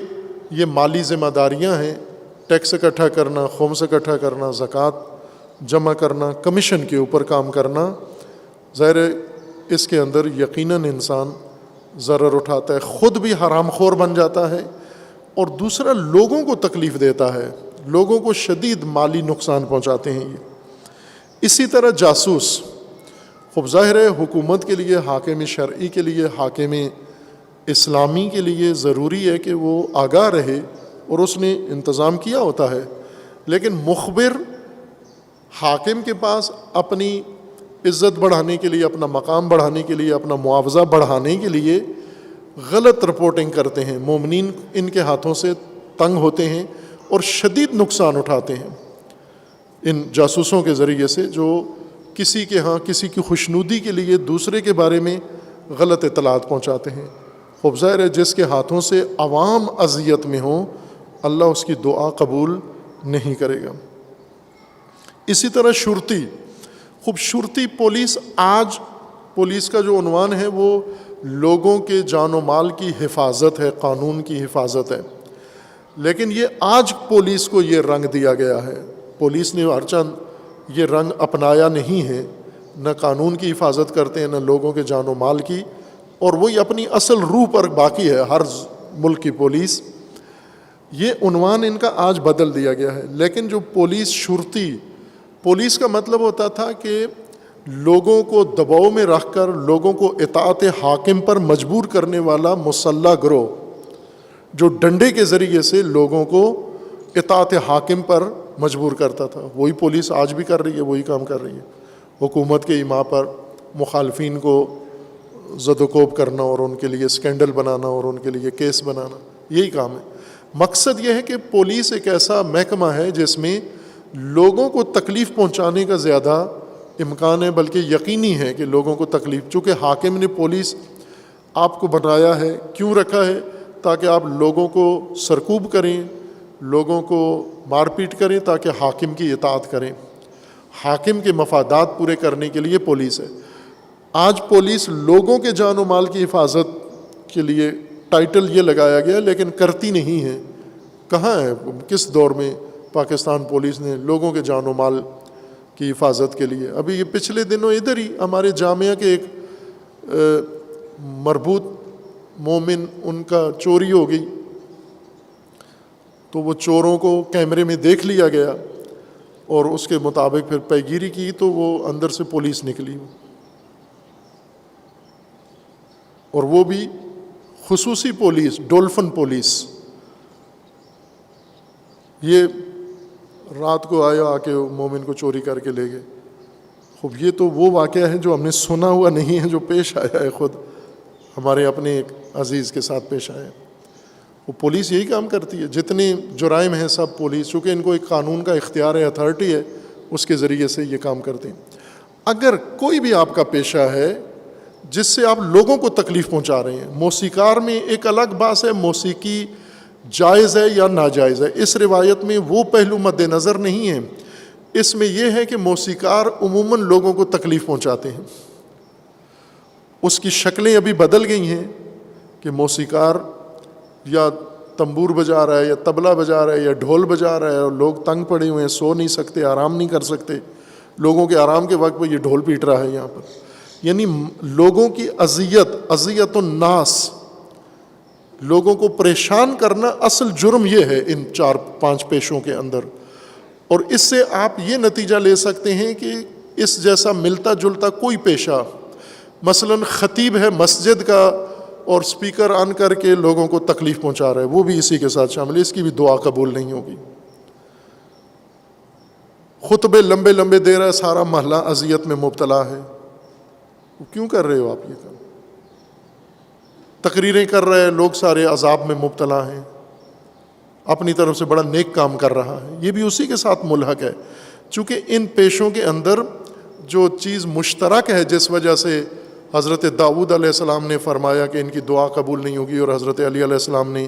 یہ مالی ذمہ داریاں ہیں، ٹیکس اکٹھا کرنا، خمس اکٹھا کرنا، زکوٰۃ جمع کرنا، کمیشن کے اوپر کام کرنا۔ ظاہر ہے اس کے اندر یقیناً انسان ضرر اٹھاتا ہے، خود بھی حرام خور بن جاتا ہے، اور دوسرا لوگوں کو تکلیف دیتا ہے۔ لوگوں کو شدید مالی نقصان پہنچاتے ہیں یہ۔ اسی طرح جاسوس، خوب ظاہر ہے حکومت کے لیے، حاکم شرعی کے لیے، حاکم اسلامی کے لیے ضروری ہے کہ وہ آگاہ رہے اور اس نے انتظام کیا ہوتا ہے، لیکن مخبر حاکم کے پاس اپنی عزت بڑھانے کے لیے، اپنا مقام بڑھانے کے لیے، اپنا معاوضہ بڑھانے کے لیے غلط رپورٹنگ کرتے ہیں، مومنین ان کے ہاتھوں سے تنگ ہوتے ہیں اور شدید نقصان اٹھاتے ہیں ان جاسوسوں کے ذریعے سے، جو کسی کے ہاں کسی کی خوشنودی کے لیے دوسرے کے بارے میں غلط اطلاعات پہنچاتے ہیں۔ خوب ظاہر ہے جس کے ہاتھوں سے عوام اذیت میں ہوں، اللہ اس کی دعا قبول نہیں کرے گا۔ اسی طرح شرطی، خوب شرطی پولیس، آج پولیس کا جو عنوان ہے وہ لوگوں کے جان و مال کی حفاظت ہے، قانون کی حفاظت ہے، لیکن یہ آج پولیس کو یہ رنگ دیا گیا ہے۔ پولیس نے ہر چند یہ رنگ اپنایا نہیں ہے، نہ قانون کی حفاظت کرتے ہیں نہ لوگوں کے جان و مال کی، اور وہی اپنی اصل روح پر باقی ہے ہر ملک کی پولیس۔ یہ عنوان ان کا آج بدل دیا گیا ہے، لیکن جو پولیس شرطی، پولیس کا مطلب ہوتا تھا کہ لوگوں کو دباؤ میں رکھ کر لوگوں کو اطاعت حاکم پر مجبور کرنے والا مسلح گروہ، جو ڈنڈے کے ذریعے سے لوگوں کو اطاعت حاکم پر مجبور کرتا تھا، وہی پولیس آج بھی کر رہی ہے، وہی کام کر رہی ہے، حکومت کے ایما پر مخالفین کو زد و کوب کرنا اور ان کے لیے سکینڈل بنانا اور ان کے لیے کیس بنانا، یہی کام ہے۔ مقصد یہ ہے کہ پولیس ایک ایسا محکمہ ہے جس میں لوگوں کو تکلیف پہنچانے کا زیادہ امکان ہے، بلکہ یقینی ہے کہ لوگوں کو تکلیف، چونکہ حاکم نے پولیس آپ کو بنایا ہے، کیوں رکھا ہے؟ تاکہ آپ لوگوں کو سرکوب کریں، لوگوں کو مار پیٹ کریں، تاکہ حاکم کی اطاعت کریں۔ حاکم کے مفادات پورے کرنے کے لیے پولیس ہے۔ آج پولیس لوگوں کے جان و مال کی حفاظت کے لیے ٹائٹل یہ لگایا گیا، لیکن کرتی نہیں ہے۔ کہاں ہے، کس دور میں پاکستان پولیس نے لوگوں کے جان و مال کی حفاظت کے لیے؟ ابھی یہ پچھلے دنوں ادھر ہی ہمارے جامعہ کے ایک مربوط مومن، ان کا چوری ہو گئی، تو وہ چوروں کو کیمرے میں دیکھ لیا گیا اور اس کے مطابق پھر پیگیری کی، تو وہ اندر سے پولیس نکلی، اور وہ بھی خصوصی پولیس، ڈولفن پولیس۔ یہ رات کو آیا، آ کے مومن کو چوری کر کے لے گئے۔ خوب یہ تو وہ واقعہ ہے جو ہم نے سنا ہوا نہیں ہے، جو پیش آیا ہے، خود ہمارے اپنے ایک عزیز کے ساتھ پیش آیا۔ وہ پولیس یہی کام کرتی ہے، جتنے جرائم ہیں سب پولیس، چونکہ ان کو ایک قانون کا اختیار ہے، اتھارٹی ہے، اس کے ذریعے سے یہ کام کرتے ہیں۔ اگر کوئی بھی آپ کا پیشہ ہے جس سے آپ لوگوں کو تکلیف پہنچا رہے ہیں، موسیقار میں ایک الگ بات ہے، موسیقی جائز ہے یا ناجائز ہے، اس روایت میں وہ پہلو مد نظر نہیں ہے۔ اس میں یہ ہے کہ موسیقار عموماً لوگوں کو تکلیف پہنچاتے ہیں۔ اس کی شکلیں ابھی بدل گئی ہیں کہ موسیقار یا تنبور بجا رہا ہے یا طبلہ بجا رہا ہے یا ڈھول بجا رہا ہے، اور لوگ تنگ پڑے ہوئے ہیں، سو نہیں سکتے، آرام نہیں کر سکتے، لوگوں کے آرام کے وقت پہ یہ ڈھول پیٹ رہا ہے یہاں پر۔ یعنی لوگوں کی اذیت الناس، لوگوں کو پریشان کرنا اصل جرم یہ ہے ان 4-5 پیشوں کے اندر۔ اور اس سے آپ یہ نتیجہ لے سکتے ہیں کہ اس جیسا ملتا جلتا کوئی پیشہ، مثلا خطیب ہے مسجد کا اور سپیکر آن کر کے لوگوں کو تکلیف پہنچا رہا ہے، وہ بھی اسی کے ساتھ شامل ہے، اس کی بھی دعا قبول نہیں ہوگی۔ خطبے لمبے لمبے دے رہا ہے، سارا محلہ اذیت میں مبتلا ہے، کیوں کر رہے ہو آپ یہ کام؟ تقریریں کر رہے ہیں، لوگ سارے عذاب میں مبتلا ہیں، اپنی طرف سے بڑا نیک کام کر رہا ہے، یہ بھی اسی کے ساتھ ملحق ہے۔ چونکہ ان پیشوں کے اندر جو چیز مشترک ہے، جس وجہ سے حضرت داؤد علیہ السلام نے فرمایا کہ ان کی دعا قبول نہیں ہوگی، اور حضرت علی علیہ السلام نے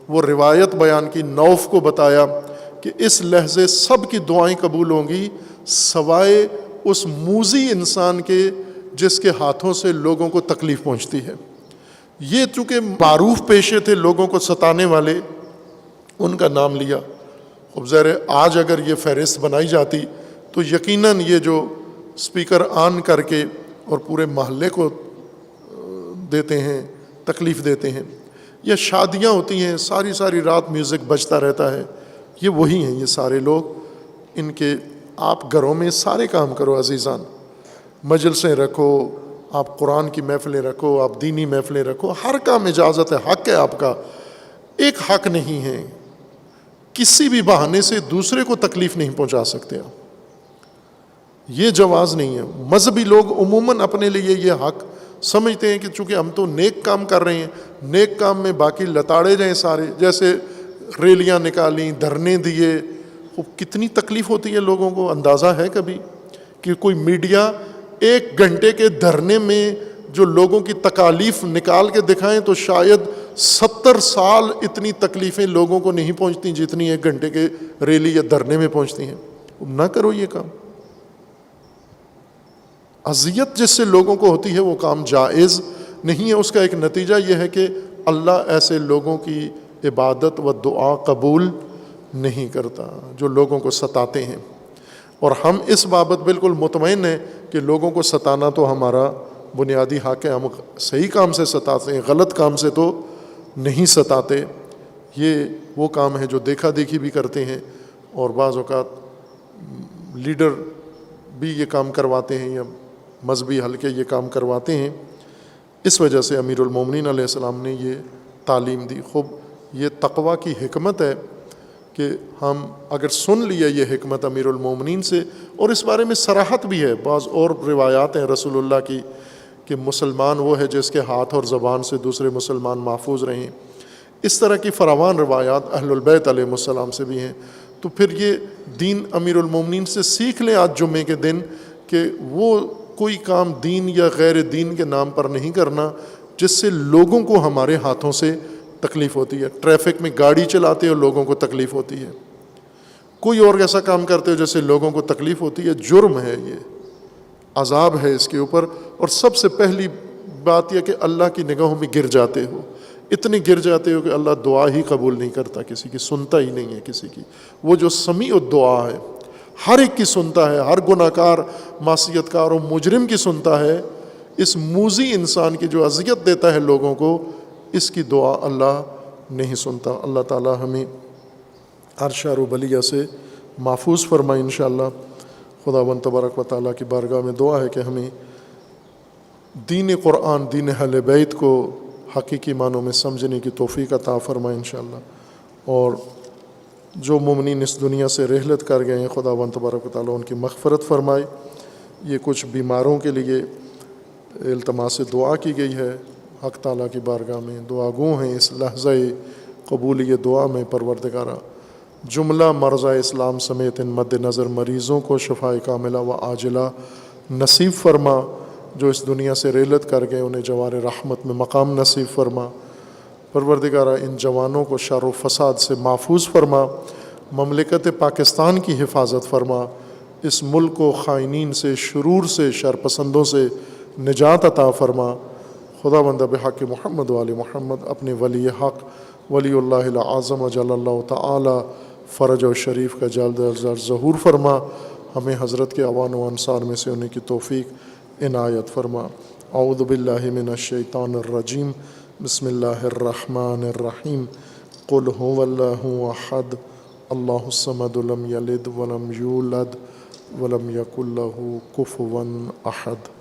وہ روایت بیان کی، نوف کو بتایا کہ اس لحظے سب کی دعائیں قبول ہوں گی سوائے اس موذی انسان کے جس کے ہاتھوں سے لوگوں کو تکلیف پہنچتی ہے۔ یہ چونکہ معروف پیشے تھے لوگوں کو ستانے والے، ان کا نام لیا۔ اب ظاہر ہے آج اگر یہ فہرست بنائی جاتی تو یقیناً یہ جو سپیکر آن کر کے اور پورے محلے کو دیتے ہیں، تکلیف دیتے ہیں، یا شادیاں ہوتی ہیں، ساری ساری رات میوزک بجتا رہتا ہے، یہ وہی ہیں، یہ سارے لوگ، ان کے آپ گھروں میں سارے کام کرو عزیزان، مجلسیں رکھو، آپ قرآن کی محفلیں رکھو، آپ دینی محفلیں رکھو، ہر کام اجازت ہے، حق ہے آپ کا۔ ایک حق نہیں ہے، کسی بھی بہانے سے دوسرے کو تکلیف نہیں پہنچا سکتے آپ، یہ جواز نہیں ہے۔ مذہبی لوگ عموماً اپنے لیے یہ حق سمجھتے ہیں کہ چونکہ ہم تو نیک کام کر رہے ہیں، نیک کام میں باقی لتاڑے جائیں سارے، جیسے ریلیاں نکالیں، دھرنے دیے، وہ کتنی تکلیف ہوتی ہے لوگوں کو، اندازہ ہے کبھی کہ کوئی میڈیا 1 گھنٹے کے دھرنے میں جو لوگوں کی تکالیف نکال کے دکھائیں تو شاید 70 سال اتنی تکلیفیں لوگوں کو نہیں پہنچتی جتنی 1 گھنٹے کے ریلی یا دھرنے میں پہنچتی ہیں۔ نہ کرو یہ کام، اذیت جس سے لوگوں کو ہوتی ہے وہ کام جائز نہیں ہے۔ اس کا ایک نتیجہ یہ ہے کہ اللہ ایسے لوگوں کی عبادت و دعا قبول نہیں کرتا جو لوگوں کو ستاتے ہیں، اور ہم اس بابت بالکل مطمئن ہیں کہ لوگوں کو ستانا تو ہمارا بنیادی حق ہے، ہم صحیح کام سے ستاتے ہیں، غلط کام سے تو نہیں ستاتے۔ یہ وہ کام ہے جو دیکھا دیکھی بھی کرتے ہیں، اور بعض اوقات لیڈر بھی یہ کام کرواتے ہیں یا مذہبی حلقے یہ کام کرواتے ہیں۔ اس وجہ سے امیر المومنین علیہ السلام نے یہ تعلیم دی۔ خوب یہ تقویٰ کی حکمت ہے کہ ہم اگر سن لیا یہ حکمت امیر المومنین سے، اور اس بارے میں صراحت بھی ہے، بعض اور روایات ہیں رسول اللہ کی کہ مسلمان وہ ہے جس کے ہاتھ اور زبان سے دوسرے مسلمان محفوظ رہیں، اس طرح کی فراوان روایات اہل البیت علیہ السلام سے بھی ہیں۔ تو پھر یہ دین امیر المومنین سے سیکھ لیں آج جمعے کے دن کہ وہ کوئی کام دین یا غیر دین کے نام پر نہیں کرنا جس سے لوگوں کو ہمارے ہاتھوں سے تکلیف ہوتی ہے۔ ٹریفک میں گاڑی چلاتے ہو لوگوں کو تکلیف ہوتی ہے، کوئی اور ایسا کام کرتے ہو جس سے لوگوں کو تکلیف ہوتی ہے، جرم ہے، یہ عذاب ہے اس کے اوپر۔ اور سب سے پہلی بات یہ کہ اللہ کی نگاہوں میں گر جاتے ہو، اتنے گر جاتے ہو کہ اللہ دعا ہی قبول نہیں کرتا کسی کی، سنتا ہی نہیں ہے کسی کی۔ وہ جو سمیع الدعا ہے، ہر ایک کی سنتا ہے، ہر گناہ کار، معصیت کار و مجرم کی سنتا ہے۔ اس موذی انسان کی جو اذیت دیتا ہے لوگوں کو، اس کی دعا اللہ نہیں سنتا۔ اللہ تعالی ہمیں ہر شر و بلیہ سے محفوظ فرمائے انشاءاللہ۔ خداوند تبارک و تعالیٰ کی بارگاہ میں دعا ہے کہ ہمیں دین قرآن، دین اہل بیت کو حقیقی معنوں میں سمجھنے کی توفیق عطا فرمائے انشاءاللہ، اور جو مومنین اس دنیا سے رحلت کر گئے ہیں خداوند تبارک و تعالیٰ ان کی مغفرت فرمائے۔ یہ کچھ بیماروں کے لیے التماس دعا کی گئی ہے، حق تعالیٰ کی بارگاہ میں دعا گو ہیں اس لحظہ قبول یہ دعا میں پروردگارہ جملہ مرضى اسلام سمیت ان مد نظر مریضوں کو شفاء کاملہ و عاجلہ نصیب فرما، جو اس دنیا سے رحلت کر گئے انہیں جوار رحمت میں مقام نصیب فرما۔ پروردگارہ ان جوانوں کو شر و فساد سے محفوظ فرما، مملکت پاکستان کی حفاظت فرما، اس ملک کو خائنین سے، شرور سے، شر پسندوں سے نجات عطا فرما۔ خداوند بحق محمد و آل محمد اپنے ولی حق ولی اللہ العظم اجل اللہ تعالی فرج و شریف کا جلد از جلد ظہور فرما، ہمیں حضرت کے اعوان و انصار میں سے ہونے کی توفیق عنایت فرما۔ اعوذ باللہ من الشیطان الرجیم، بسم اللہ الرحمن الرحیم، قل هو اللہ احد اللہ الصمد لم یلد ولم یولد ولم یکن لہ کفوا احد۔